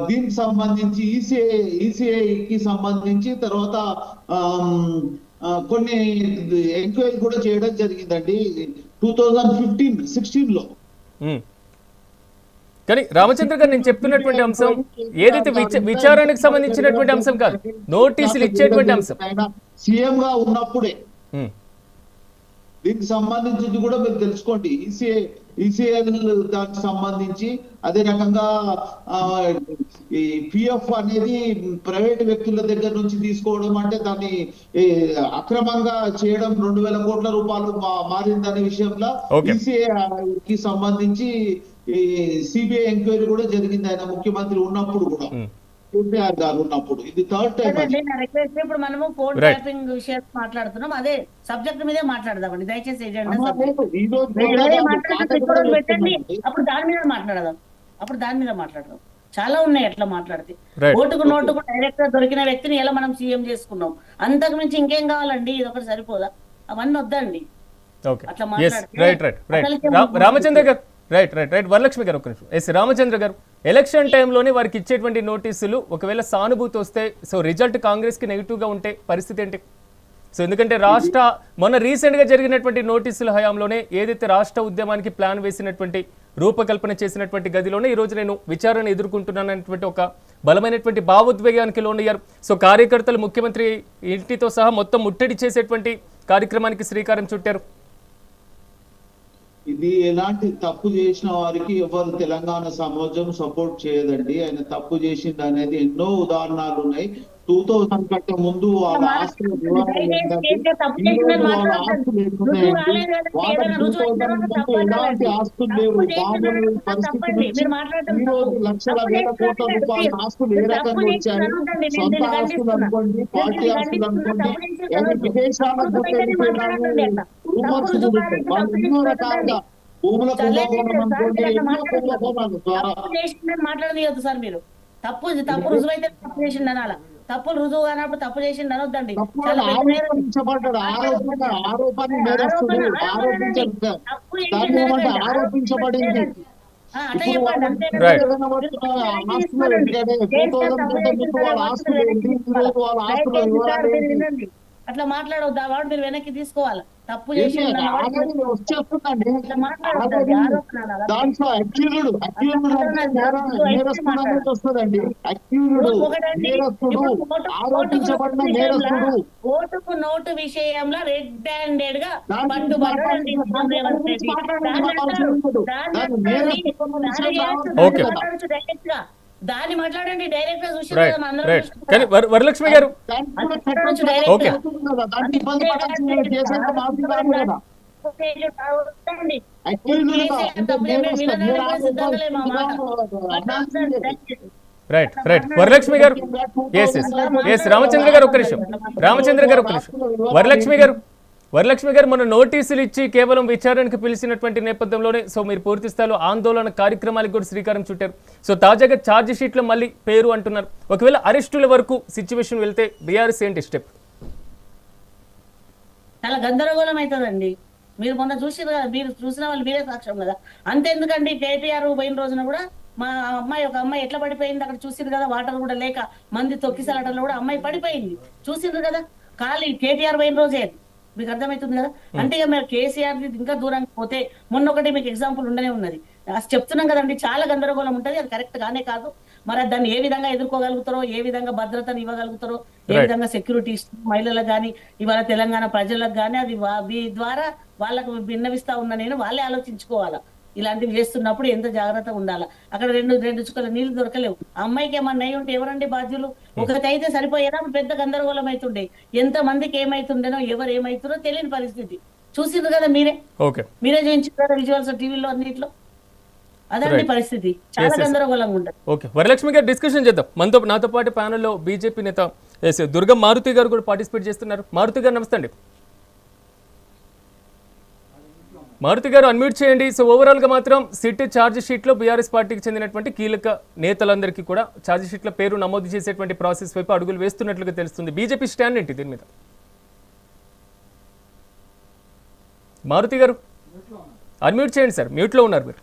దీనికి సంబంధించి ఈసీఐకి సంబంధించి తర్వాత కొన్ని ఎంక్వైరీ కూడా చేయడం జరిగిందండి 2015-16 లో. కానీ రామచంద్ర గారు నేను చెప్తున్నటువంటి అంశం ఏదైతే విచారణకు సంబంధించినటువంటి అంశం కాదు, నోటీసులు ఇచ్చేటువంటి అంశం. సీఎం గా ఉన్నప్పుడే దీనికి సంబంధించింది కూడా మీరు తెలుసుకోండి. ఈసీఎల్ దానికి సంబంధించి అదే రకంగా ఈ పిఎఫ్ అనేది ప్రైవేట్ వ్యక్తుల దగ్గర నుంచి తీసుకోవడం అంటే దాన్ని అక్రమంగా చేయడం 2000 కోట్ల రూపాయలు మారిందనే విషయంలో ఈసీఐకి సంబంధించి ఈ సిబిఐ ఎంక్వైరీ కూడా జరిగింది ఆయన ముఖ్యమంత్రి ఉన్నప్పుడు కూడా, కేసీఆర్ గారు ఉన్నప్పుడు. ఇది థర్డ్ టైం. ఇప్పుడు మనము ఫోన్ ట్యాపింగ్ విషయం మాట్లాడుతున్నాం, అదే సబ్జెక్ట్ మీదే మాట్లాడదామండి దయచేసి. పెట్టండి, అప్పుడు దాని మీద మాట్లాడదాం. చాలా ఉన్నాయి అట్లా మాట్లాడితే. ఓటుకు నోటుకు డైరెక్ట్ గా దొరికిన వ్యక్తిని ఎలా మనం సీఎం చేసుకున్నాం, అంతకు మించి ఇంకేం కావాలండి? ఇది ఒకటి సరిపోదా? అవన్నీ వద్దండి అట్లా మాట్లాడితే. రామచంద్ర గారు రైట్ వరలక్ష్మి గారు ఒక నిమిషం. ఎస్ రామచంద్ర గారు, ఎలక్షన్ టైంలోనే వారికి ఇచ్చేటువంటి నోటీసులు ఒకవేళ సానుభూతి వస్తే, సో రిజల్ట్ కాంగ్రెస్ కి నెగిటివ్ గా ఉంటే పరిస్థితి ఏంటి? సో ఎందుకంటే మొన్న రీసెంట్ గా జరిగినటువంటి నోటీసుల హయాంలోనే ఏదైతే రాష్ట్ర ఉద్యమానికి ప్లాన్ వేసినటువంటి రూపకల్పన చేసినటువంటి గదిలోనే ఈ రోజు నేను విచారణ ఎదుర్కొంటున్నానటువంటి ఒక బలమైనటువంటి భావోద్వేగానికి లోనయ్యారు. సో కార్యకర్తలు ముఖ్యమంత్రి ఇంటితో సహా మొత్తం ముట్టడి చేసేటువంటి కార్యక్రమానికి శ్రీకారం చుట్టారు. ఇది ఎలాంటి తప్పు చేసిన వారికి ఎవరు తెలంగాణ సమాజం సపోర్ట్ చేయదండి. ఆయన తప్పు చేసింది అనేది ఎన్నో ఉదాహరణలు ఉన్నాయి. 2000 కంటే ముందు వాళ్ళ ఆస్తుల వివరాలు ఏంటంటే వాళ్ళ ఆస్తులు ఎలాంటి ఆస్తులు లేవు, మామూలు పరిస్థితి నుంచి ఈ రోజు లక్షల వేల కోట్ల రూపాయల ఆస్తులు ఏ రకంగా వచ్చాయి, సొంత ఆస్తులు అనుకోండి, పార్టీ ఆస్తులు అనుకోండి, విదేశాలకు రూమర్స్ చూపించారు. వాళ్ళు ఎన్నో రకాలుగా భూముల కుంభకోణం అనుకోండి, ఎన్నో కుంభకోణాలు ద్వారా మాట్లాడలేదు సార్. మీరు తప్పు రుజువు అయితే తప్పు చేసింది అనాల, తప్పులు రుజువు కానప్పుడు తప్పు చేసింది అనొద్దండి. ఆరోపించబడ్డాడు, ఆరోపణ నేరస్తుడు, ఆరోపించబడింది. అట్లా మాట్లాడవద్దా? వాడు మీరు వెనక్కి తీసుకోవాలి. తప్పు చేసి ఓటుకు నోటు విషయంలో రెడ్ హ్యాండెడ్ గా పట్టుబడి దాన్ని మాట్లాడండి డైరెక్ట్ గా చూసి. కానీ వరలక్ష్మి గారు వరలక్ష్మి గారు రామచంద్ర గారు ఒక్క నిమిషం. వరలక్ష్మి గారు మన నోటీసులు ఇచ్చి కేవలం విచారణకు పిలిచినటువంటి నేపథ్యంలోనే సో మీరు పూర్తి స్థాయిలో ఆందోళన కార్యక్రమాలకు కూడా శ్రీకారం చుట్టారు. సో తాజాగా ఛార్జ్ షీట్లో మళ్ళీ పేరు అంటున్నారు. ఒకవేళ అరెస్టుల వరకు సిచ్యువేషన్ వెళ్తే బీఆర్ఎస్ ఏంటి స్టెప్? చాలా గందరగోళం అవుతుందండి. మీరు మొన్న చూసారు కదా, మీరు చూసిన వాళ్ళు మీరే సాక్ష్యం కదా. అంతెందుకండి, కేటీఆర్ పోయిన రోజున కూడా మా ఒక అమ్మాయి ఎట్లా పడిపోయింది అక్కడ చూసిండ్రు కదా. వాటర్ కూడా లేక మంది తొక్కిసలాటలో కూడా అమ్మాయి పడిపోయింది, చూసిండ్రు కదా. ఖాళీ కేటీఆర్ పోయిన రోజే మీకు అర్థమవుతుంది కదా. అంటే ఇక మీరు కేసీఆర్ ఇంకా దూరంగా పోతే మొన్న ఒకటి మీకు ఎగ్జాంపుల్ ఉండనే ఉన్నది. చెప్తున్నాం కదండి, చాలా గందరగోళం ఉంటుంది. అది కరెక్ట్ గానే కాదు. మరి దాన్ని ఏ విధంగా ఎదుర్కోగలుగుతారో, ఏ విధంగా భద్రతను ఇవ్వగలుగుతారో, ఏ విధంగా సెక్యూరిటీ మహిళలకు కానీ ఇవాళ తెలంగాణ ప్రజలకు కానీ అది ద్వారా వాళ్ళకు విన్నవిస్తా ఉన్నా నేను, వాళ్ళే ఆలోచించుకోవాలా. ఇలాంటివి చేస్తున్నప్పుడు ఎంత జాగ్రత్తగా ఉండాలా. అక్కడ రెండు చుక్కల నీళ్లు దొరకలేవు. అమ్మాయికి ఏమన్నా అయి ఉంటే ఎవరండి బాధ్యులు? ఒకటి అయితే సరిపోయేదా? పెద్ద గందరగోళం అవుతుండే. ఎంత మందికి ఏమైతుండేనో, ఎవరు ఏమైతుందో తెలియని పరిస్థితి. చూసిండ్రు కదా మీరే చూపించారు కదా విజువల్స్ టీవీలో అన్నిట్లో. అదండి పరిస్థితి, చాలా గందరగోళంగా ఉంటుంది. ఓకే, వరలక్ష్మి గారు డిస్కషన్ చేద్దాం. నాతో పాటు ప్యానెల్లో బీజేపీ నేత దుర్గం మారుతి గారు కూడా పార్టిసిపేట్ చేస్తున్నారు. మారుతి గారు నమస్తే అండి. మారుతి గారు అన్మ్యూట్ చేయండి. సో ఓవరాల్ గా మాత్రం సిట్ ఛార్జ్ షీట్ లో బీఆర్ఎస్ పార్టీకి చెందినటువంటి కీలక నేతలందరికీ కూడా ఛార్జ్ షీట్ లో పేరు నమోదు చేసేటువంటి ప్రాసెస్ వైపు అడుగులు వేస్తున్నట్లుగా తెలుస్తుంది. బీజేపీ స్టాండ్ ఏంటి దీని మీద? మారుతి గారు అన్మ్యూట్ చేయండి సార్, మ్యూట్ లో ఉన్నారు మీరు.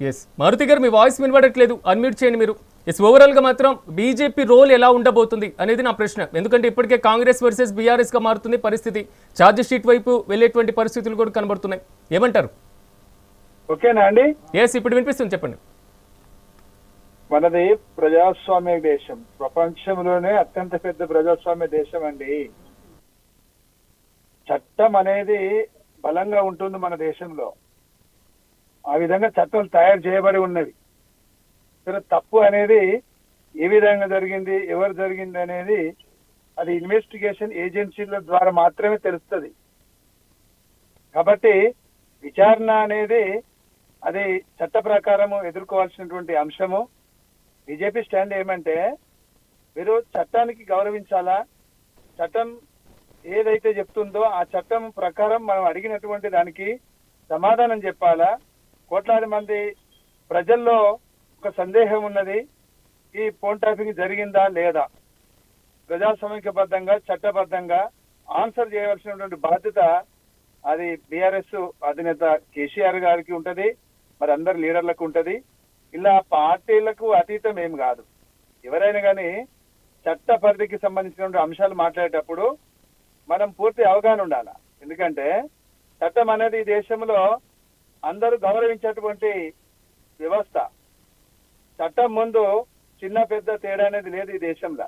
ఎస్ మారుతి గారు మీ వాయిస్ వినబడట్లేదు, అన్మ్యూట్ చేయండి మీరు. ఎస్ ఓవరాల్ గా మాత్రం బీజేపీ రోల్ ఎలా ఉండబోతుంది అనేది నా ప్రశ్న. ఎందుకంటే ఇప్పటికే కాంగ్రెస్ వర్సెస్ బీఆర్ఎస్ గా మారుతుంది పరిస్థితి. ఛార్జ్ షీట్ వైపు వెళ్ళేటువంటి పరిస్థితులు కూడా కనబడుతున్నాయి. ఏమంటారు? ఓకేనా అండి? ఎస్ ఇప్పుడు వినిపిస్తుంది, చెప్పండి. మనది ప్రజాస్వామ్య దేశం, ప్రపంచంలోనే అత్యంత పెద్ద ప్రజాస్వామ్య దేశం అండి. చట్టం అనేది బలంగా ఉంటుంది మన దేశంలో. ఆ విధంగా చట్టాలు తయారు చేయబడి ఉన్నవి. సరే, తప్పు అనేది ఏ విధంగా జరిగింది, ఎవరు జరిగింది అనేది అది ఇన్వెస్టిగేషన్ ఏజెన్సీల ద్వారా మాత్రమే తెలుస్తుంది. కాబట్టి విచారణ అనేది అది చట్ట ప్రకారము ఎదుర్కోవాల్సినటువంటి అంశము. బీజేపీ స్టాండ్ ఏమంటే, మీరు చట్టానికి గౌరవించాలా, చట్టం ఏదైతే చెప్తుందో ఆ చట్టం ప్రకారం మనం అడిగినటువంటి దానికి సమాధానం చెప్పాలా. కోట్లాది మంది ప్రజల్లో ఒక సందేహం ఉన్నది, ఈ ఫోన్ ట్యాపింగ్ జరిగిందా లేదా. ప్రజాస్వామికబద్ధంగా చట్టబద్ధంగా ఆన్సర్ చేయవలసినటువంటి బాధ్యత అది బీఆర్ఎస్ అధినేత కేసీఆర్ గారికి ఉంటది, మరి అందరు లీడర్లకు ఉంటది. ఇలా పార్టీలకు అతీతం ఏం కాదు. ఎవరైనా కానీ చట్ట పరిధికి సంబంధించినటువంటి అంశాలు మాట్లాడేటప్పుడు మనం పూర్తి అవగాహన ఉండాలి. ఎందుకంటే చట్టం అనేది ఈ దేశంలో అందరూ గౌరవించేటువంటి వ్యవస్థ. చట్టం ముందు చిన్న పెద్ద తేడా అనేది లేదు ఈ దేశంలో.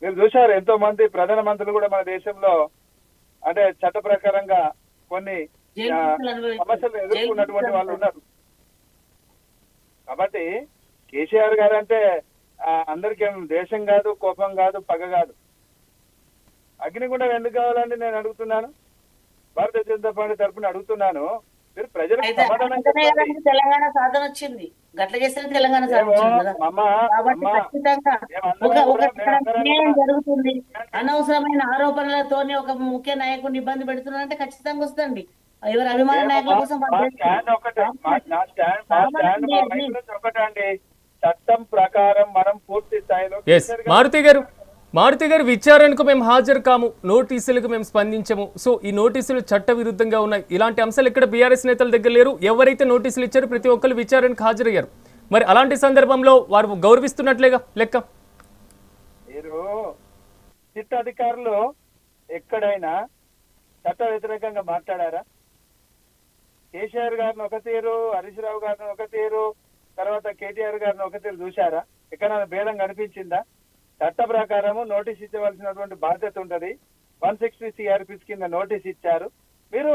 మీరు చూశారు, ఎంతో మంది ప్రధానమంత్రులు కూడా మన దేశంలో అంటే చట్ట ప్రకారంగా కొన్ని సమస్యలు ఎదుర్కొన్నటువంటి వాళ్ళు ఉన్నారు. కాబట్టి కేసీఆర్ గారు అంటే అందరికీ దేశం కాదు, కోపం కాదు, పగ కాదు. అగ్నిగుండం ఎందుకు కావాలండి నేను అడుగుతున్నాను. భారతీయ జనతా పార్టీ తరఫున అడుగుతున్నాను. మీరు ప్రజలకు సమాధానం చెప్పండి. తెలంగాణ సాధన వచ్చింది, గట్ల చేస్తే తెలంగాణ సాధన వచ్చింది కదా. కాబట్టి ఖచ్చితంగా అన్యాయం జరుగుతుంది. అనవసరమైన ఆరోపణలతోనే ఒక ముఖ్య నాయకుడిని ఇబ్బంది పెడుతున్నారంటే ఖచ్చితంగా వస్తుంది. ఎవరి అభిమాన నాయకుల కోసం ఒకటండి, చట్టం ప్రకారం మనం పూర్తి స్థాయిలో మారుతి గారు విచారణకు మేము హాజరు కాము, నోటీసులకు మేము స్పందించము. సో ఈ నోటీసులు చట్ట విరుద్ధంగా ఉన్నాయి. ఇలాంటి అంశాలు ఇక్కడ బీఆర్ఎస్ నేతల దగ్గర లేరు. ఎవరైతే నోటీసులు ఇచ్చారో ప్రతి ఒక్కరు విచారణకు హాజరయ్యారు. మరి అలాంటి సందర్భంలో వారు గౌరవిస్తున్నట్లేగా లెక్క. మీరు చిట్ట అధికారులు ఎక్కడైనా చట్ట వ్యతిరేకంగా మాట్లాడారా? కేసీఆర్ గారిని ఒక తీరు, హరీష్ రావు గారిని ఒక తీరు, తర్వాత కేటీఆర్ గారిని ఒక తీరు చూశారా? ఎక్కడైనా భేదం కనిపించిందా? చట్ట ప్రకారము నోటీస్ ఇచ్చవలసినటువంటి బాధ్యత ఉంటది. 160 సిఆర్పిస్ కింద నోటీస్ ఇచ్చారు. మీరు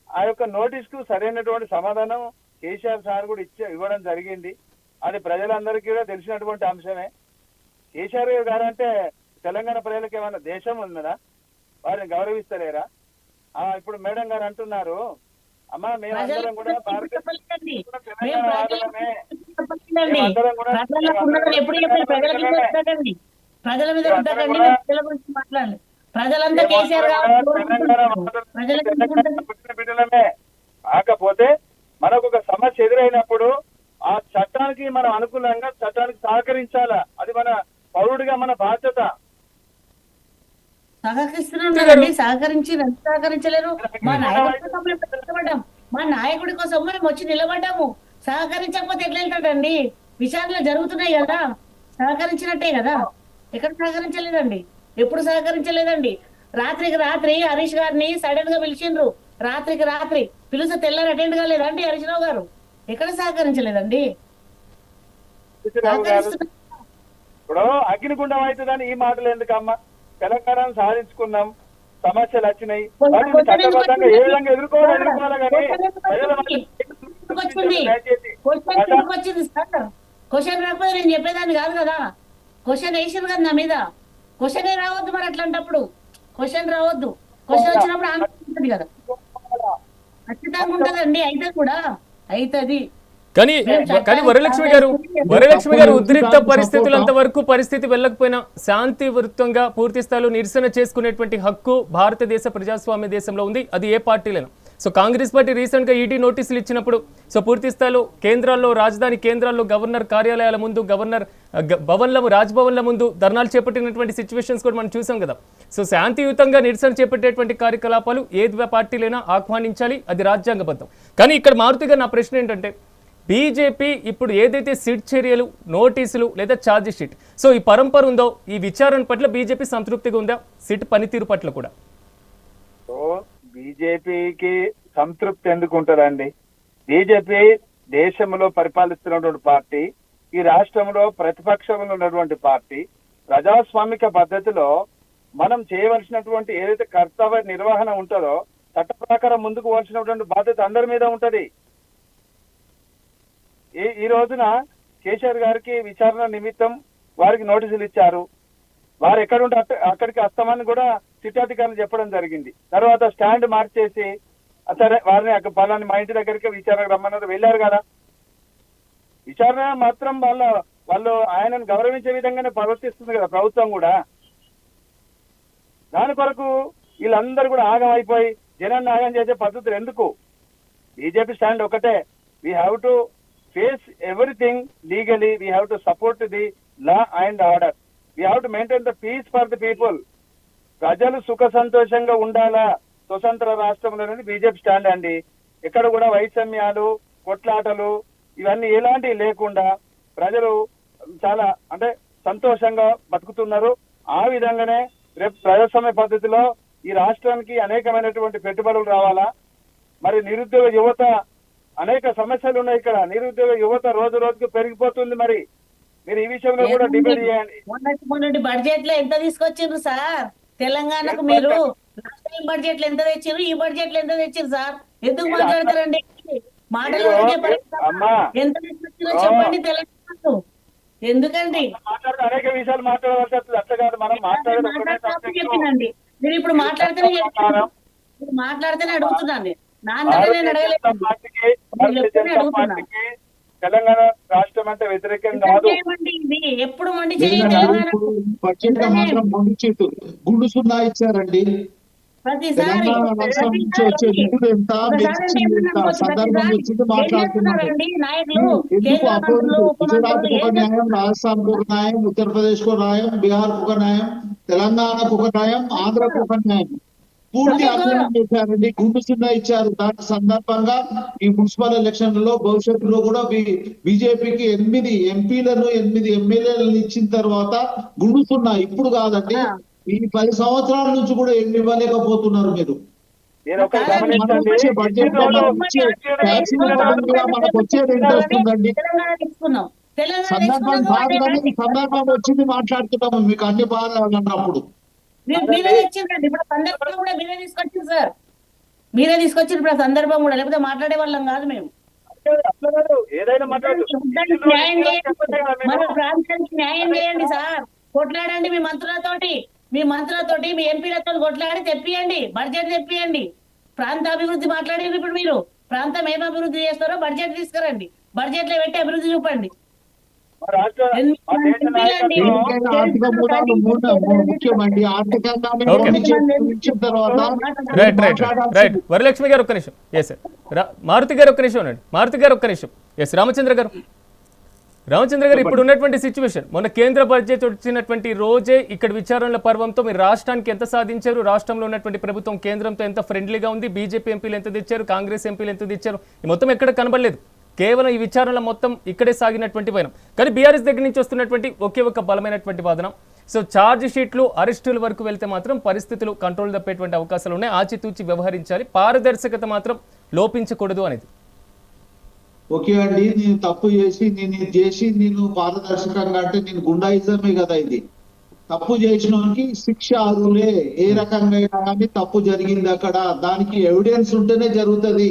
ఆ యొక్క నోటీస్ కు సరైనటువంటి సమాధానం కేసీఆర్ సార్ కూడా ఇవ్వడం జరిగింది. అది ప్రజలందరికీ కూడా తెలిసినటువంటి అంశమే. కేసీఆర్ గారు అంటే తెలంగాణ ప్రజలకు ఏమైనా దేశం ఉన్నదా? వారిని గౌరవిస్తలేరా? ఇప్పుడు మేడం గారు అంటున్నారు, అమ్మా మేమందరం కూడా భారతీయ ప్రజల మీద మాట్లాడండి. ప్రజలంతా కేసీఆర్ బిడ్డలమే. కాకపోతే మనకు ఒక సమస్య ఎదురైనప్పుడు ఆ చట్టానికి మనం అనుకూలంగా చట్టానికి సహకరించాలా. అది మన పౌరుడిగా మన బాధ్యత. సహకరిస్తున్నాం, సహకరించలేరు. మా నాయకుడి కోసం మేము నిలబడ్డాం, మా నాయకుడి కోసం మేము వచ్చి నిలబడ్డాము. సహకరించకపోతే ఎట్లా వెళ్తాడండి? విచారణలు జరుగుతున్నాయి కదా, సహకరించినట్టే కదా. ఎక్కడ సహకరించలేదండి, ఎప్పుడు సహకరించలేదండి. రాత్రికి రాత్రి హరీష్ గారిని సడన్ గా పిలిచిండ్రు. రాత్రికి రాత్రి పిలిస్తే తెల్లారి అటెండ్ కాలేదండి హరీష్ రావు గారు. ఎక్కడ సహకరించలేదండి. ఇప్పుడు అగ్నిగుండం అవుతుందని ఈ మాటలు ఎందుకమ్మా? తెలంగాణను సాధించుకున్నాం, సమస్యలు వచ్చినాయి, చట్టబద్ధంగా ఏ విధంగా ఎదుర్కోవాలి కానీ క్వశ్చన్ రాకపోతే నేను చెప్పేదాన్ని కాదు కదా. క్వశ్చన్ వేసారు కదా నా మీద. క్వశ్చన్ రావద్దు మరి అట్లాంటప్పుడు. క్వశ్చన్ రావద్దు. క్వశ్చన్ వచ్చినప్పుడు ఆన్సర్ ఉంటుంది కదా, ఖచ్చితంగా ఉంటదండి. అయితే కూడా అవుతుంది. కానీ వరలక్ష్మి గారు ఉద్రిక్త పరిస్థితులంత వరకు పరిస్థితి వెళ్ళకపోయినా శాంతియుతంగా పూర్తి స్థాయిలో నిరసన చేసుకునేటువంటి హక్కు భారతదేశ ప్రజాస్వామ్య దేశంలో ఉంది. అది ఏ పార్టీలైనా. సో కాంగ్రెస్ పార్టీ రీసెంట్ గా ఈడీ నోటీసులు ఇచ్చినప్పుడు సో పూర్తి స్థాయిలో కేంద్రాల్లో, రాజధాని కేంద్రాల్లో గవర్నర్ కార్యాలయాల ముందు, గవర్నర్ రాజ్భవన్ల ముందు ధర్నాలు చేపట్టినటువంటి సిచ్యువేషన్స్ కూడా మనం చూసాం కదా. సో శాంతియుతంగా నిరసన చేపట్టేటువంటి కార్యకలాపాలు ఏ పార్టీలైనా ఆహ్వానించాలి, అది రాజ్యాంగబద్ధం. కానీ ఇక్కడ మారుతిగా నా ప్రశ్న ఏంటంటే, బీజేపీ ఇప్పుడు ఏదైతే సిట్ చర్యలు, నోటీసులు లేదా ఛార్జ్ షీట్, సో ఈ పరంపర ఉందో ఈ విచారణ పట్ల బీజేపీ సంతృప్తిగా ఉందా? సిట్ పనితీరు పట్ల కూడా బీజేపీకి సంతృప్తి ఎందుకు ఉంటుందండి? బీజేపీ దేశంలో పరిపాలిస్తున్నటువంటి పార్టీ, ఈ రాష్ట్రంలో ప్రతిపక్షంలో ఉన్నటువంటి పార్టీ ప్రజాస్వామిక పద్ధతిలో మనం చేయవలసినటువంటి ఏదైతే కర్తవ్య నిర్వహణ ఉంటుందో చట్ట ప్రకారం ముందుకు పోవాల్సినటువంటి బాధ్యత అందరి మీద ఉంటది. ఈ రోజున కేసీఆర్ గారికి విచారణ నిమిత్తం వారికి నోటీసులు ఇచ్చారు. వారు ఎక్కడుంటే అక్కడికి వస్తామని కూడా సిట్టాధికారులు చెప్పడం జరిగింది. తర్వాత స్టాండ్ మార్చేసి సరే వారిని పలాని మా ఇంటి దగ్గరికి విచారణకు రమ్మన్నారు, వెళ్ళారు కదా. విచారణ మాత్రం వాళ్ళు ఆయనను గౌరవించే విధంగానే ప్రవర్తిస్తుంది కదా ప్రభుత్వం కూడా. దాని కొరకు వీళ్ళందరూ కూడా ఆగం అయిపోయి జనాన్ని ఆగం చేసే పద్ధతులు ఎందుకు? బీజేపీ స్టాండ్ ఒకటే, we have to face everything legally, we have to support the law and order, we have to maintain the peace for the people. ప్రజలు సుఖ సంతోషంగా ఉండాలా స్వతంత్ర రాష్ట్రంలోని బీజేపీ స్టాండ్ అండి. ఎక్కడ కూడా వైషమ్యాలు, కొట్లాటలు ఇవన్నీ ఎలాంటివి లేకుండా ప్రజలు చాలా అంటే సంతోషంగా బతుకుతున్నారు. ఆ విధంగానే రేపు ప్రజాస్వామ్య పద్ధతిలో ఈ రాష్ట్రానికి అనేకమైనటువంటి పెట్టుబడులు రావాలా. మరి నిరుద్యోగ యువత అనేక సమస్యలు ఉన్నాయి ఇక్కడ. నిరుద్యోగ యువత రోజు రోజుకు పెరిగిపోతుంది. మరి మీరు ఈ విషయంలో కూడా డిబేట్ చేయండి. మొన్నటి బడ్జెట్ లో ఎంత తీసుకొచ్చిండ్రు సార్ తెలంగాణకు? మీరు రాష్ట్రీయ బడ్జెట్ లో ఎంత తెచ్చారు, ఈ బడ్జెట్ లో ఎంత తెచ్చారు సార్? ఎందుకు మాట్లాడతారండి? మాటలు ఎంత తీసుకొచ్చారో చెప్పండి తెలంగాణకు. ఎందుకండి అనేక విషయాలు మాట్లాడవలసి వస్తుంది. అట్లా కాదు, మనం చెప్పినండి. మీరు ఇప్పుడు మాట్లాడితేనే అడుగుతున్నాను. నా అందరూ నేను అడగలేదు. తెలంగాణ రాష్ట్రం అంటే వ్యతిరేకం కాదు. ఎప్పుడు మండి చేయాలి? బడ్జెట్ మాత్రం మొండి చేతు గుండు సున్నా ఇచ్చారండి. ప్రతిసారి సందర్భం వచ్చింది మాట్లాడుతున్నారు. గుజరాత్ ఒక న్యాయం, రాజస్థాన్ కు ఒక న్యాయం, ఉత్తరప్రదేశ్ కు న్యాయం, బీహార్ కు ఒక న్యాయం, తెలంగాణకు ఒక న్యాయం, ఆంధ్రకు ఒక న్యాయం. పూర్తి అధ్యయనం చేశారండి. గుండు సున్నా ఇచ్చారు. దాని సందర్భంగా ఈ మున్సిపల్ ఎలక్షన్ లో భవిష్యత్తులో కూడా బీజేపీకి 8 ఎంపీలను 8 ఎమ్మెల్యేలను ఇచ్చిన తర్వాత గుండు సున్నా ఇప్పుడు కాదండి, ఈ 10 సంవత్సరాల నుంచి కూడా ఏమి ఇవ్వలేకపోతున్నారు మీరు. బడ్జెట్ మనకు వచ్చేది ఎంత వస్తుందండి? సందర్భం కాదు కానీ ఈ సందర్భం వచ్చింది మాట్లాడుతున్నాము. మీకు అన్ని బాగా అన్నప్పుడు మీరే తెచ్చిందండి. ఇప్పుడు సందర్భం కూడా మీరే తీసుకొచ్చింది సార్. మీరే తీసుకొచ్చింది ఇప్పుడు సందర్భం కూడా, లేకపోతే మాట్లాడే వాళ్ళం కాదు మేము. మన ప్రాంతానికి న్యాయం చేయండి సార్. కొట్లాడండి మీ మంత్రులతోటి, మీ ఎంపీలతో కొట్లాడి తెప్పియండి, బడ్జెట్ తెప్పియండి. ప్రాంత అభివృద్ధి మాట్లాడేది. ఇప్పుడు మీరు ప్రాంతం ఏం అభివృద్ధి చేస్తారో బడ్జెట్ తీసుకురండి, బడ్జెట్ లో పెట్టి అభివృద్ధి చూపండి. వరలక్ష్మి గారు ఒక్క నిమిషం. Yes sir. మారుతి గారు ఒక్క నిమిషం అండి. మారుతి గారు ఒక్క నిమిషం. ఎస్ రామచంద్ర గారు. ఇప్పుడు ఉన్నటువంటి సిచ్యువేషన్, మొన్న కేంద్ర బడ్జెట్ వచ్చినటువంటి రోజే ఇక్కడ విచారణల పర్వంతో మీరు రాష్ట్రానికి ఎంత సాధించారు, రాష్ట్రంలో ఉన్నటువంటి ప్రభుత్వం కేంద్రంతో ఎంత ఫ్రెండ్లీగా ఉంది, బీజేపీ ఎంపీలు ఎంత తెచ్చారు, కాంగ్రెస్ ఎంపీలు ఎంత తెచ్చారు, ఈ మొత్తం ఎక్కడ కనబడలేదు. కేవలం ఈ విచారణల మొత్తం ఇక్కడే సాగినటువంటి వైనం. కానీ బీఆర్ఎస్ దగ్గర నుంచి వస్తున్నటువంటి ఒకే ఒక బలమైనటువంటి వాదన, సో ఛార్జ్ షీట్లు అరెస్టుల వరకు వెళ్తే మాత్రం పరిస్థితులు కంట్రోల్ తప్పేటువంటి అవకాశాలు ఉన్నాయి, ఆచితూచి వ్యవహరించాలి, పారదర్శకత మాత్రం లోపించకూడదు అనేది. ఓకే అండి, నేను తప్పు చేసి నేను పారదర్శకంగా అంటే నేను గుండాయిజమే కదా ఇది. తప్పు చేసినోనికి శిక్ష అర్హులే. ఏ రకంగా అయినా కానీ తప్పు జరిగింది అక్కడ, దానికి ఎవిడెన్స్ ఉంటేనే జరుగుతుంది.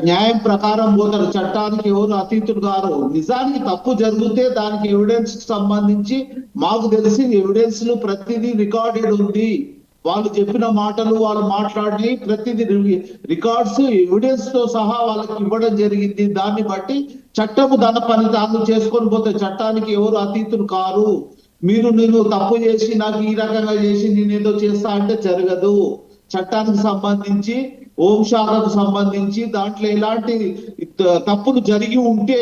న్యాయం ప్రకారం పోతారు. చట్టానికి ఎవరు అతీతులు కారు. నిజానికి తప్పు జరిగితే దానికి ఎవిడెన్స్ కి సంబంధించి మాకు తెలిసి ఎవిడెన్స్ లు ప్రతిదీ రికార్డెడ్ ఉంది. వాళ్ళు చెప్పిన మాటలు, వాళ్ళు మాట్లాడి ప్రతిదీ రికార్డ్స్ ఎవిడెన్స్ తో సహా వాళ్ళకి ఇవ్వడం జరిగింది. దాన్ని బట్టి చట్టము దాని పని తాను చేసుకొని పోతే చట్టానికి ఎవరు అతీతులు కారు. నేను తప్పు చేసి నాకు ఈ రకంగా చేసి నేనేదో చేస్తా అంటే జరగదు. చట్టానికి సంబంధించి, హోంశాఖకు సంబంధించి దాంట్లో ఎలాంటి తప్పులు జరిగి ఉంటే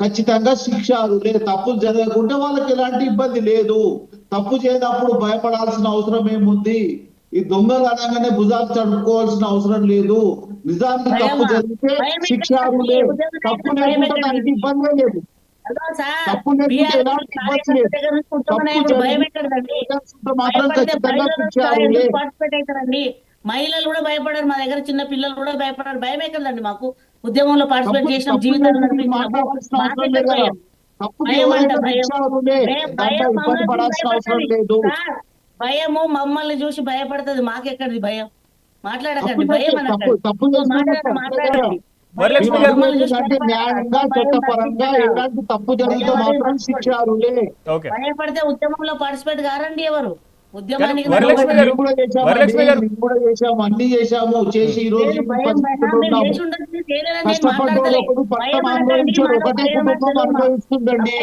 ఖచ్చితంగా శిక్ష అర్హులే. తప్పులు జరగకుంటే వాళ్ళకి ఎలాంటి ఇబ్బంది లేదు. తప్పు చేయనప్పుడు భయపడాల్సిన అవసరం ఏముంది? ఈ దొంగలు అనగానే భుజాలు చదువుకోవాల్సిన అవసరం లేదు. నిజానికి తప్పు జరిగితే శిక్ష అర్హులే. తప్పు లేకుండా దానికి ఇబ్బంది లేదు. తప్పు లేకుండా ఎలాంటి ఇబ్బంది లేదు. మాత్రం ఖచ్చితంగా శిక్ష అర్హులే. మహిళలు కూడా భయపడారు, మా దగ్గర చిన్న పిల్లలు కూడా భయపడారు. భయం ఎక్కడండి మాకు? ఉద్యమంలో పార్టిసిపేట్ చేసిన జీవితాలు తప్పుకి భయం అంట, ఎవరైనా భయం. శిక్షార్హులే. దాంట్లో భయం ఇబ్బంది మమ్మల్ని పడాల్సిన అవసరం భయపడుతుంది లేదు. సార్. భయము మమ్మల్ని చూసి భయపడుతుంది, మాకెక్కడిది భయం. తప్పు మాట్లాడకండి, భయం చేస్తే తప్పు అనకండి. తప్పు చేసినందుకు మాట్లాడండి. వరలక్ష్మి గారు, న్యాయంగా చట్టపరంగా ఎలాంటి తప్పు జరిగితే మాత్రం శిక్షార్హులే. ఓకే భయపడితే ఉద్యమంలో పార్టిసిపేట్ కారండి ఎవరు. ఉద్యమానికి వరలక్ష్మి గారు, మేము కూడా చేశాము, వరలక్ష్మి గారు. మేము కూడా చేశాము, అన్ని చేశాము. చేసి ఈ రోజు కష్టపడ్డోడు ఒకడు పట్టం అనుభవించాడు, ఒకటే కుటుంబం అనుభవిస్తుందండి.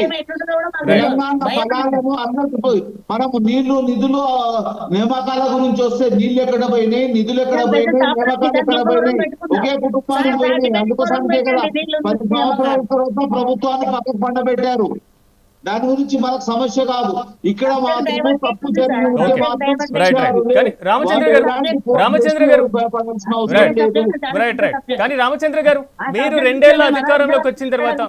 తెలంగాణ ఫలాలను అన్నట్టు మనము నీళ్లు నిధులు నియామకాల గురించి వస్తే నీళ్లు ఎక్కడ పోయినాయి, నిధులు ఎక్కడ పోయినాయి, నియామకాలు ఎక్కడ పోయినాయి, ఒకే కుటుంబానికి పోయినాయి. అందుకోసంటే కదా 10 సంవత్సరాల తర్వాత ప్రభుత్వాన్ని పక్కకు పండబెట్టారు. దాని గురించి మనకు సమస్య కాదు. ఇక్కడ మాత్రమే తప్పు జరిగి ఉంటే ఓకే. మాత్రం రైట్ రైట్. కానీ రామచంద్ర గారు, రామచంద్ర గారు, భయపడాల్సిన అవసరం రైట్ లేదు. Right right. కానీ రామచంద్ర గారు, మీరు 2 ఏళ్ల అధికారంలోకి వచ్చిన తర్వాత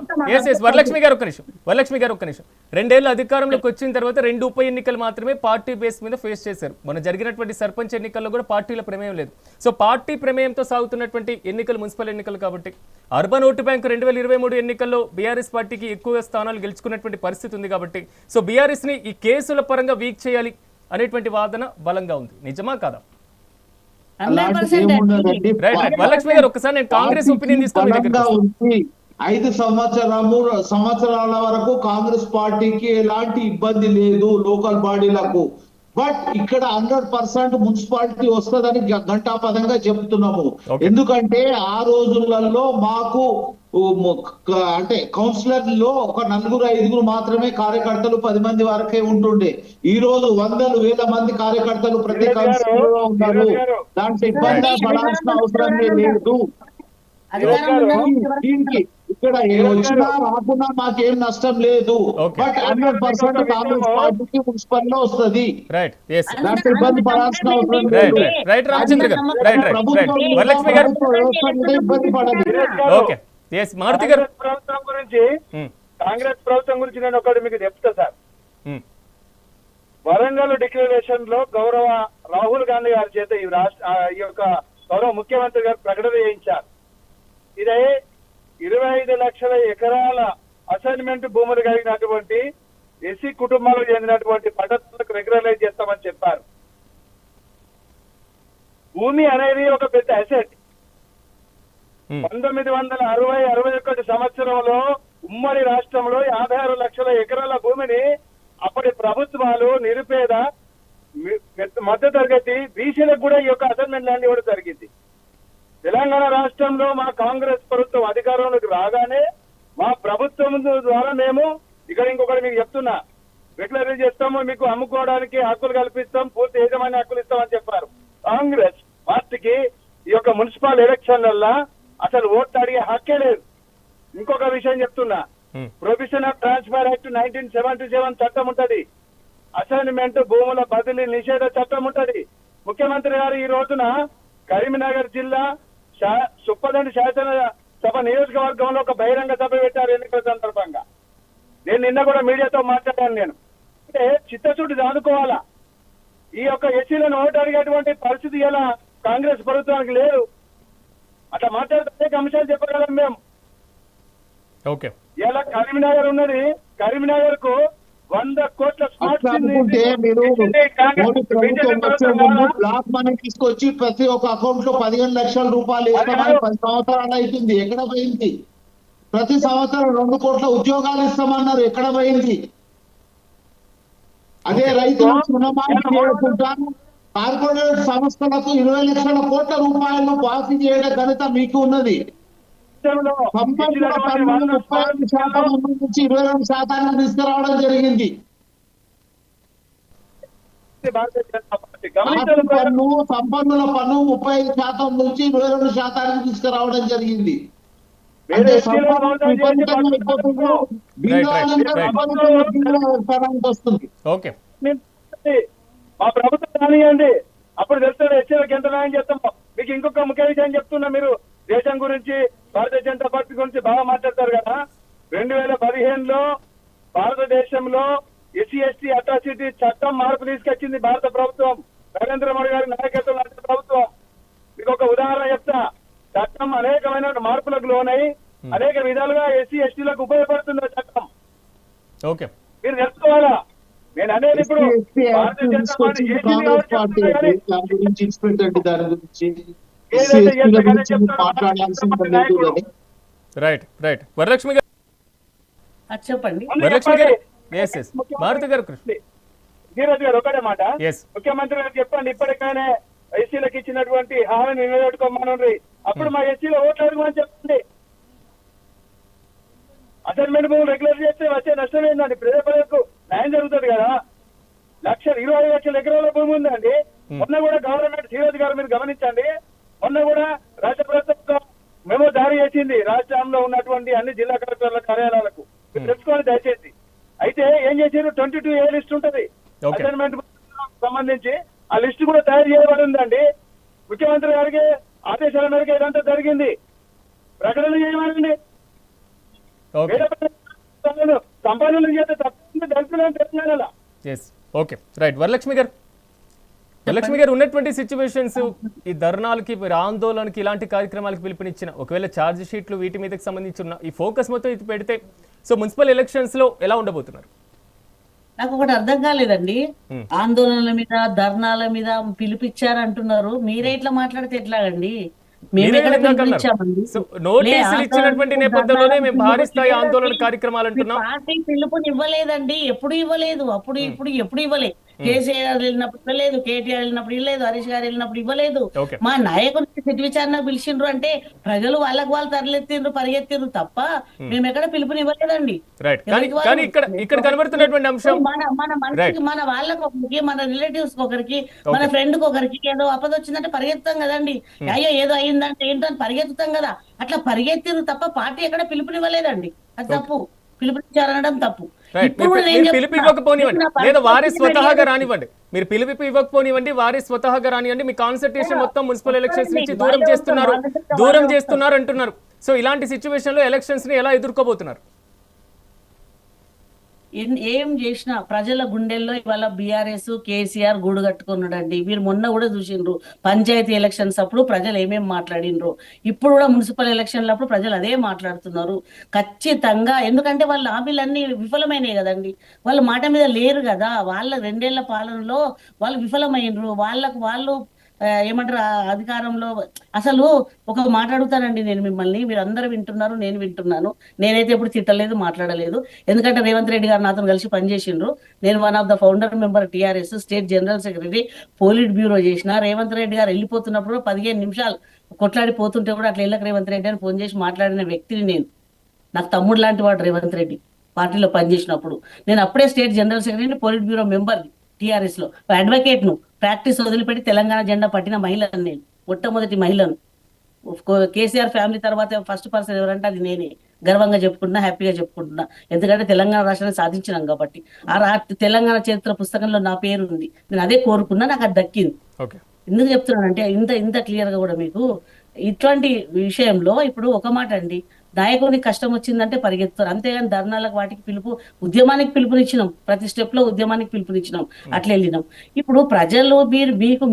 వరలక్ష్మి గారు ఒక్క నిమిషం, వరలక్ష్మి గారు ఒక్క నిమిషం. 2 ఏళ్ల అధికారంలోకి వచ్చిన తర్వాత 2 ఉప ఎన్నికలు మాత్రమే పార్టీ బేస్ మీద ఫేస్ చేశారు. మన జరిగినటువంటి సర్పంచ్ ఎన్నికల్లో కూడా పార్టీల ప్రమేయం లేదు. సో పార్టీ ప్రమేయంతో సాగుతున్నటువంటి ఎన్నికలు మున్సిపల్ ఎన్నికలు కాబట్టి అర్బన్ ఓటు బ్యాంకు 2023 ఎన్నికల్లో బీఆర్ఎస్ పార్టీకి ఎక్కువ స్థానాలు గెలుచుకున్నటువంటి పరిస్థితి ఉంది కాబట్టి సో బీఆర్ఎస్ ని ఈ కేసుల పరంగా వీక్ చేయాలి అనేటువంటి వాదన బలంగా ఉంది. నిజమా కాదా? అలాంటిది ఏముండదండి. Right right. వరలక్ష్మి గారు, ఒకసారి నేను కాంగ్రెస్ ఒపీనియన్ తీసుకొని మీ దగ్గరికి బలంగా వస్తాను. ఉంది. 5 సంవత్సరాల వరకు కాంగ్రెస్ పార్టీకి ఎలాంటి ఇబ్బంది లేదు లోకల్ బాడీలకు. బట్ ఇక్కడ 100% మున్సిపాలిటీ వస్తుందని ఘంటాపథంగా చెప్తున్నాము. Okay. ఎందుకంటే ఆ రోజులలో మాకు అంటే కౌన్సిలర్ లో ఒక 4-5 మాత్రమే కార్యకర్తలు 10 మంది వరకే ఉంటుండే. ఈ రోజు 100,000 మంది కార్యకర్తలు ప్రతి కౌన్సిలర్ లో ఉన్నారు. దాంట్లో ఇబ్బంది పడాల్సిన అవసరమే లేదు. దీనికి ఇక్కడ వచ్చినా రాకున్నా మాకేం నష్టం లేదు. Okay. బట్ 100% కాంగ్రెస్ పార్టీకి మున్సిపల్ లో వస్తుంది. రైట్. ఎస్. దాంట్లో ఇబ్బంది పడాల్సిన అవసరం రైట్ లేదు. రైట్. రైట్ రామచంద్ర గారు. Right right. రైట్. ప్రభుత్వం వరలక్ష్మి గారు. ఇబ్బంది పడదు. ఓకే. ఎస్. మారుతి గారు. ప్రభుత్వం గురించి కాంగ్రెస్ ప్రభుత్వం గురించి నేను ఒకటి మీకు చెప్తా సార్. వరంగల్ డిక్లరేషన్ లో గౌరవ రాహుల్ గాంధీ గారి చేత ఈ యొక్క గౌరవ ముఖ్యమంత్రి గారు ప్రకటన చేయించారు. ఇదే 25 లక్షల ఎకరాల అసైన్మెంట్ భూములు కలిగినటువంటి ఎస్సీ కుటుంబాలకు చెందినటువంటి పట్టణాలకు రెగ్యులరైజ్ చేస్తామని చెప్పారు. భూమి అనేది ఒక పెద్ద అసెట్. 1960-61 సంవత్సరంలో ఉమ్మడి రాష్ట్రంలో 56 లక్షల ఎకరాల భూమిని అప్పటి ప్రభుత్వాలు నిరుపేద మధ్య తరగతి బీసీలకు కూడా ఈ యొక్క అసైన్మెంట్ ల్యాండ్ ఇవ్వడం జరిగింది. తెలంగాణ రాష్ట్రంలో మా కాంగ్రెస్ ప్రభుత్వం అధికారంలోకి రాగానే మా ప్రభుత్వం ద్వారా మేము ఇక్కడ ఇంకొకటి మీకు చెప్తున్నా, రెగ్యులరైజ్ చేస్తాము, మీకు అమ్ముకోవడానికి హక్కులు కల్పిస్తాం, పూర్తి యజమాని హక్కులు ఇస్తామని చెప్పారు. కాంగ్రెస్ పార్టీకి ఈ యొక్క మున్సిపల్ ఎలక్షన్ల అసలు ఓట్లు అడిగే హక్కే లేదు. ఇంకొక విషయం చెప్తున్నా, ప్రొవిజన్ ఆఫ్ ట్రాన్స్ఫర్ యాక్ట్ 1977 చట్టం ఉంటది. అసైన్మెంట్ భూముల బదిలీ నిషేధ చట్టం ఉంటది. ముఖ్యమంత్రి గారు ఈ రోజున కరీంనగర్ జిల్లా సుప్పదండి శాసన సభ నియోజకవర్గంలో ఒక బహిరంగ సభ పెట్టారు ఎన్నికల సందర్భంగా. నేను నిన్న కూడా మీడియాతో మాట్లాడాను. నేను అంటే చిత్తశుద్ధి దాదుకోవాలా. ఈ యొక్క ఎస్సీలను ఓటు అడిగేటువంటి పరిస్థితి ఇలా కాంగ్రెస్ ప్రభుత్వానికి లేదు. అట్లా మాట్లాడితే అంశాలు చెప్పగలం మేము. ఓకే. ఇలా కరీంనగర్ ఉన్నది, కరీంనగర్ కు 100 కోట్ల స్మార్ట్ అనుకుంటే మీరు మోడీ ప్రభుత్వం వచ్చే ముందు బ్లాక్ మనీ తీసుకొచ్చి ప్రతి ఒక్క అకౌంట్ లో 15 లక్షల రూపాయలు ఇస్తామని 10 సంవత్సరాలు అవుతుంది. ఎక్కడ పోయింది? ప్రతి సంవత్సరం 2 కోట్ల ఉద్యోగాలు ఇస్తామన్నారు. ఎక్కడ పోయింది? అదే రైతులకు రుణమాఫీ చేయకుంటాను, కార్పొరేట్ సంస్థలకు 20 లక్షల కోట్ల రూపాయలు మాఫీ చేయడం ఘనత మీకు ఉన్నది. సంపన్నుల పన్ను 35% నుంచి 22% తీసుకురావడం జరిగింది. సంపన్నుల పన్ను 35% నుంచి 22% తీసుకురావడం జరిగింది. అంటే వస్తుంది. ఓకే. మా ప్రభుత్వం కానివ్వండి, అప్పుడు తెలుస్తుంది ఎస్సీలకు ఎంత న్యాయం చేస్తామో. మీకు ఇంకొక ముఖ్య విషయం చెప్తున్నా, మీరు దేశం గురించి భారతీయ జనతా పార్టీ గురించి బాగా మాట్లాడతారు కదా. 2015లో భారతదేశంలో ఎస్సీ ఎస్టీ అట్రాసిటీ చట్టం మార్పు తీసుకొచ్చింది భారత ప్రభుత్వం, నరేంద్ర మోడీ గారి నాయకత్వం ప్రభుత్వం. మీకు ఒక ఉదాహరణ చెప్తా. చట్టం అనేకమైన మార్పులకు లోనై అనేక విధాలుగా ఎస్సీ ఎస్టీలకు ఉపయోగపడుతుంది చట్టం. ఓకే. మీరు తెలుసుకోవాలా. నేను అనేది ఇప్పుడు ఎస్సీ భారతీయ జనతా పార్టీ తీసుకొచ్చింది ఏసీబీ కాంగ్రెస్ కాబట్టి పార్టీ చెప్తున్నా అండి. కానీ దాని గురించి ఇచ్చిపెట్టండి. దాని గురించి ఏదైతే ఎస్సీల చేస్తే కానీ గురించి చెప్తారో మాట్లాడాల్సింది భారతీయ లేదు నాయకుడు. కానీ రైట్ వరలక్ష్మి గారు. అది చెప్పండి. వరలక్ష్మి గారు. ఎస్ భారతి గారు. ధీరజ్ గారు ఒకటే మాట, ఎస్ ముఖ్యమంత్రి గారు చెప్పండి ఇప్పటికైనా ఎస్సీలకు ఇచ్చినటువంటి హామీని నిలబెట్టుకోమని, అప్పుడు మా ఎస్సీలో ఓట్లు అడగమని చెప్పండి. అసైన్మెంట్ భూములు రెగ్యులర్ చేస్తే వచ్చే నష్టం ఏందండి? ప్రజలకు న్యాయం జరుగుతుంది కదా. 20 లక్షల ఎకరాల భూమి ఉందండి. మొన్న కూడా గవర్నమెంట్ ధీరజ్ గారు మీరు గమనించండి, మొన్న కూడా రాష్ట్ర ప్రభుత్వం మెమో జారీ చేసింది రాష్ట్రంలో ఉన్నటువంటి అన్ని జిల్లా కలెక్టర్ల కార్యాలయాలకు. తెలుసుకోండి దయచేసి. అయితే ఏం చేశారు, 22A లిస్ట్ ఉంటది అసైన్మెంట్ సంబంధించి. ఆ లిస్ట్ కూడా తయారు చేయబడి ఉందండి. ముఖ్యమంత్రి గారికి ఆదేశాల మేరకు ఇదంతా జరిగింది. ప్రకటన చేయమనండి. సంపాదనలు చేస్తే తప్పకుండా దళితులను Telangana. Yes okay right. Varalakshmi గారు ఉన్నటువంటి సిచ్యువేషన్స్, ఈ ధర్నాలకి, ఆందోళనకి, ఇలాంటి కార్యక్రమాలకు పిలుపునిచ్చిన, ఒకవేళ ఛార్జ్ షీట్లు వీటి మీదకి సంబంధించి ఉన్న ఈ ఫోకస్ మొత్తం ఇది పెడితే, సో మున్సిపల్ ఎలక్షన్స్ లో ఎలా ఉండబోతున్నారు? నాకు ఒకటి అర్థం కాలేదండి. ఆందోళనల మీద, ధర్నాల మీద పిలిపించారంటున్నారు. మీరే ఇట్లా మాట్లాడితే ఎట్లాగండి? మేము ఎక్కడ పిలిపించామండి? నోటీసులు ఇచ్చినటువంటి నేపథ్యంలోనే మేము భారీ స్థాయి ఆందోళన కార్యక్రమాలు అంటున్నాం. పార్టీ పిలుపుని ఇవ్వలేదండి. ఎప్పుడు ఇవ్వలేదు. ఎప్పుడు ఇవ్వలేదు. కేసీఆర్ వెళ్ళినప్పుడు ఇవ్వలేదు, కేటీఆర్ వెళ్ళినప్పుడు ఇవ్వలేదు, హరీష్ గారు వెళ్ళినప్పుడు ఇవ్వలేదు. మా నాయకుడిని సిట్ విచారణ పిలిచిండ్రు అంటే ప్రజలు వాళ్ళు తరలెత్తిండ్రు, పరిగెత్తిండ్రు తప్ప మేము ఎక్కడ పిలుపుని ఇవ్వలేదండి. కానీ ఇక్కడ కనబడుతున్నటువంటి అంశం, మన మనిషికి, మన వాళ్ళకి, మన రిలేటివ్స్ ఒకరికి, మన ఫ్రెండ్ కి ఒకరికి ఏదో ఆపదొచ్చిందంటే పరిగెత్తాం కదండి. అయ్యో ఏదో అయిందంటే ఏంటో అని పరిగెత్తుతాం కదా. అట్లా పరిగెత్తిరు తప్ప పార్టీ ఎక్కడ పిలుపునివ్వలేదండి. అది తప్పు. పిలుపునిచ్చారనడం తప్పు. పిలుపు ఇవ్వకపోనివ్వండి, లేదా వారి స్వతహాగా రానివ్వండి. మీరు పిలుపు ఇవ్వకపోనివ్వండి, వారి స్వతహాగా రానివ్వండి. మీ కాన్సన్ట్రేషన్ మొత్తం మున్సిపల్ ఎలక్షన్స్ నుంచి దూరం చేస్తున్నారు అంటున్నారు. సో ఇలాంటి సిచ్యువేషన్ లో ఎలక్షన్స్ ని ఎలా ఎదుర్కోబోతున్నారు? ఏం చేసినా ప్రజల గుండెల్లో ఇవాళ బీఆర్ఎస్, కేసీఆర్ గూడు కట్టుకున్నాడండి. మీరు మొన్న కూడా చూసిండ్రు పంచాయతీ ఎలక్షన్స్ అప్పుడు ప్రజలు ఏమేమి మాట్లాడినరు. ఇప్పుడు కూడా మున్సిపల్ ఎలక్షన్లప్పుడు ప్రజలు అదే మాట్లాడుతున్నారు ఖచ్చితంగా. ఎందుకంటే వాళ్ళ హామీలన్నీ విఫలమైనవి కదండి. వాళ్ళ మాట మీద లేరు కదా. వాళ్ళ 2 ఏళ్ల పాలనలో వాళ్ళు విఫలమైనరు. వాళ్ళు ఏమంటారు అధికారంలో. అసలు ఒక మాట అడుగుతానండి నేను మిమ్మల్ని, మీరు అందరూ వింటున్నారు, నేను వింటున్నాను. నేనైతే ఎప్పుడు తిట్టలేదు, మాట్లాడలేదు. ఎందుకంటే రేవంత్ రెడ్డి గారు నాతో కలిసి పనిచేసిండ్రు. నేను one of the founder member TRS, state general secretary, polit bureau చేసిన. రేవంత్ రెడ్డి గారు వెళ్ళిపోతున్నప్పుడు 15 నిమిషాలు కొట్లాడిపోతుంటే కూడా అట్లా ఇళ్ళకి రేవంత్ రెడ్డి అని ఫోన్ చేసి మాట్లాడిన వ్యక్తిని నేను. నాకు తమ్ముడు లాంటి వాడు రేవంత్ రెడ్డి. పార్టీలో పనిచేసినప్పుడు నేను అప్పుడే state general secretary, polit bureau member TRS లో, అడ్వకేట్ ను. ప్రాక్టీస్ వదిలిపెట్టి తెలంగాణ జెండా పట్టిన మహిళను నేను, మొట్టమొదటి మహిళను. కేసీఆర్ ఫ్యామిలీ తర్వాత ఫస్ట్ పర్సన్ ఎవరంటే అది నేనే. గర్వంగా చెప్పుకుంటున్నా, హ్యాపీగా చెప్పుకుంటున్నా. ఎందుకంటే తెలంగాణ రాష్ట్రాన్ని సాధించినాం కాబట్టి. తెలంగాణ చరిత్ర పుస్తకంలో నా పేరు ఉంది. నేను అదే కోరుకున్నా, నాకు అది దక్కింది. ఎందుకు చెప్తున్నానంటే ఇంత క్లియర్ గా కూడా మీకు ఇట్లాంటి విషయంలో ఇప్పుడు ఒక మాట అండి, నాయకునికి కష్టం వచ్చిందంటే పరిగెత్తారు. అంతేగాని ధర్నాలకు వాటికి ఉద్యమానికి పిలుపునిచ్చినాం. ప్రతి స్టెప్ లో ఉద్యమానికి పిలుపునిచ్చినాం. అట్లా వెళ్ళినాం. ఇప్పుడు ప్రజలు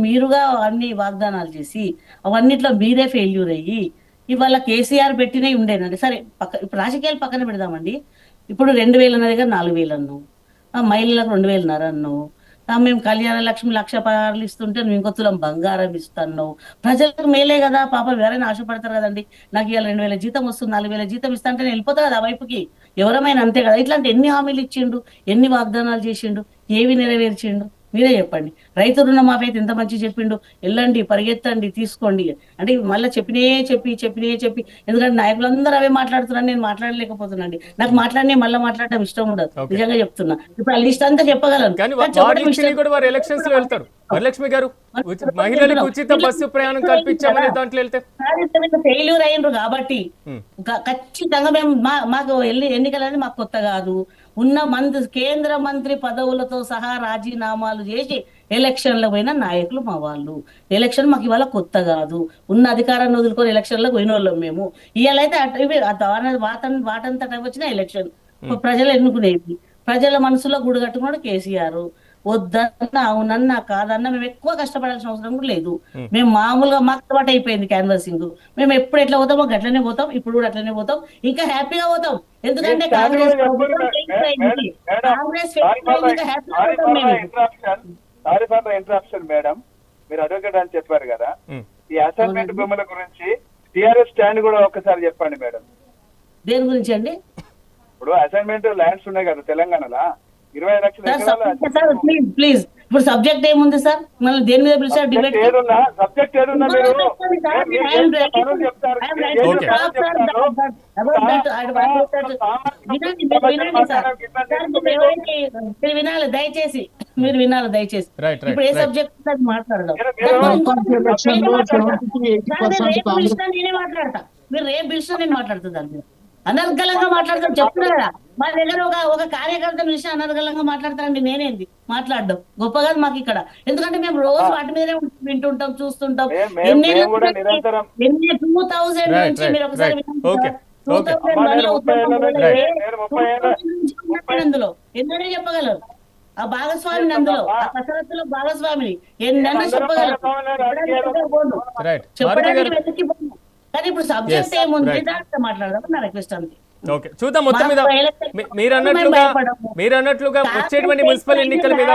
మీరుగా అన్ని వాగ్దానాలు చేసి అవన్నిట్లో మీరే ఫెయిల్యూర్ అయ్యి ఇవాళ కేసీఆర్ పెట్టినవి ఉండేనండి. సరే ఇప్పుడు రాజకీయాలు పక్కన పెడదామండి. ఇప్పుడు 2000 అన్న దగ్గర 4000 అన్నావు, మహిళలకు 2000 అన్నావు. మేము కళ్యాణ లక్ష్మి 1,16,000 ఇస్తుంటే నువ్వు ఇంకో తులం బంగారం ఇస్తున్నావు. ప్రజలకు మేలే కదా, పాపం ఎవరైనా ఆశపడతారు కదండి. నాకు ఇవాళ 2,000 జీతం వస్తుంది, 4,000 జీతం ఇస్తా అంటే నేను వెళ్ళిపోతా కదా ఆ వైపుకి. ఎవరమైనా అంతే కదా. ఇట్లాంటి ఎన్ని హామీలు ఇచ్చిండు, ఎన్ని వాగ్దానాలు చేసిండు, ఏవి నెరవేర్చిండు మీరే చెప్పండి. రైతు రుణమాఫీ అయితే ఎంత మంచి చెప్పిండు, వెళ్ళండి, పరిగెత్తండి, తీసుకోండి అంటే మళ్ళీ చెప్పి ఎందుకంటే నాయకులందరూ అవే మాట్లాడుతున్నారు, నేను మాట్లాడలేకపోతున్నాండి. నాకు మళ్ళీ మాట్లాడడం ఇష్టం ఉండదు, నిజంగా చెప్తున్నా. ఇప్పుడు ఆ లిస్ట్ అంతా చెప్పగలను. వరలక్ష్మి గారు, మహిళలకు ఉచిత బస్సు ప్రయాణం కల్పించామనే దాంట్లో వెళ్తే ఫెయిల్యూర్ అయ్యిండ్రు కాబట్టి ఖచ్చితంగా మేము మాకు ఎన్నికలనేది మాకు కొత్త కాదు. ఉన్న కేంద్ర మంత్రి పదవులతో సహా రాజీనామాలు చేసి ఎలక్షన్లో పోయిన నాయకులు మా వాళ్ళు. ఎలక్షన్ మాకు ఇవాళ కొత్త కాదు. ఉన్న అధికారాన్ని వదులుకొని ఎలక్షన్లకు పోయిన వాళ్ళం మేము. ఇవాళైతే వాటంతట వచ్చిన ఎలక్షన్ ప్రజలు ఎన్నుకునేది. ప్రజల మనసులో గుడి కట్టుకున్నాడు కేసీఆర్. వద్దన్న అవునన్నా కాదన్నా మేము ఎక్కువ కష్టపడాల్సిన అవసరం కూడా లేదు. మేము మామూలుగా మాకు అలవాటు అయిపోయింది క్యాన్వాసింగ్. మేము ఎప్పుడు ఎట్లా పోతామో అట్లనే పోతాం, ఇప్పుడు కూడా అట్లనే పోతాం, ఇంకా హ్యాపీగా పోతాం. ఎందుకంటే కాంగ్రెస్ ప్రభుత్వం fail అయింది. కాంగ్రెస్ fail అయింది, ఇంకా హ్యాపీగా పోతాం మేము. Sorry for the interruption madam, మీరు అడ్వకేట్ అని చెప్పారు కదా, ఈ అసైన్మెంట్ భూముల గురించి టిఆర్ఎస్ స్టాండ్ కూడా ఒకసారి చెప్పండి మేడం. దేని గురించి అండి? ఇప్పుడు అసైన్మెంట్ ల్యాండ్స్ ఉన్నాయి కదా తెలంగాణలో, 20 లక్షల ఎకరాలు. ప్లీజ్ ఇప్పుడు సబ్జెక్ట్ ఏముంది సార్? మళ్ళీ దేని మీద పిలిచారు డిబేట్? సబ్జెక్ట్ ఏదున్నా మీరు చెప్తారు. వినాలి దయచేసి, మీరు వినాలి దయచేసి. ఇప్పుడు ఏ సబ్జెక్ట్ మాట్లాడదాం. నేనే మాట్లాడతా, మీరు రేపు పిలిచినా నేను మాట్లాడుతుంది దాని మీద. అనర్గళంగా మాట్లాడతాం చెప్తున్నారా? మా దగ్గర ఒక కార్యకర్త విషయం అనర్గళంగా మాట్లాడతారండి. నేనేంది మాట్లాడడం గొప్ప కాదు మాకు ఇక్కడ. ఎందుకంటే మేము రోజు వాటి మీదనే వింటుంటాం, చూస్తుంటాం. 2000 నుంచి మీరు ఒకసారి అందులో ఎన్ననే చెప్పగలరు ఆ భాగస్వామిని, అందులో ఆ కసరత్తులో భాగస్వామిని ఎన్నన్నా చెప్పగలరు. చెప్పడానికి వెతికిపోయింది. కానీ ఇప్పుడు సబ్జెక్ట్ ఏముంది దాంట్లో మాట్లాడదాం నా రిక్వెస్ట్ అంతే. ఓకే, చూద్దాం. మొత్తం మీద మీరు అన్నట్లుగా వచ్చేటువంటి మున్సిపల్ ఎన్నికల మీద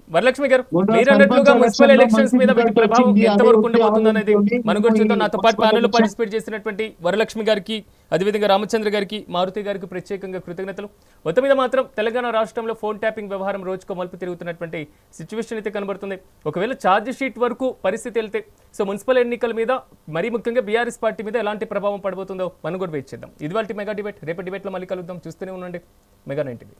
వరలక్ష్మి గారు మీరు అన్నట్లుగా మున్సిపల్ ఎలక్షన్స్ మీద వీటి ప్రభావం ఎంతవరకు ఉండబోతుంది అనేది మనం కూడా చూద్దాం. నాతో పాటు ప్యానెల్ లో పార్టిసిపేట్ చేసినటువంటి వరలక్ష్మి గారికి, అదేవిధంగా రామచంద్ర గారికి, మారుతి గారికి ప్రత్యేకంగా కృతజ్ఞతలు. మొత్తం మీద మాత్రం తెలంగాణ రాష్ట్రంలో ఫోన్ ట్యాపింగ్ వ్యవహారం రోజుకో మలుపు తిరుగుతున్నటువంటి సిచ్యువేషన్ అయితే కనబడుతుంది. ఒకవేళ ఛార్జ్ షీట్ వరకు పరిస్థితి వెళ్తే సో మున్సిపల్ ఎన్నికల మీద మరీ ముఖ్యంగా బీఆర్ఎస్ పార్టీ మీద ఎలాంటి ప్రభావం పడబోతుందో మనం కూడా వెయిట్ చేద్దాం. ఇది వాళ్ళ మెగా డిబేట్. రేపటి డిబేట్ లో మళ్ళీ కలుద్దాం. చూస్తూనే ఉండండి మెగా 9 టీవీ.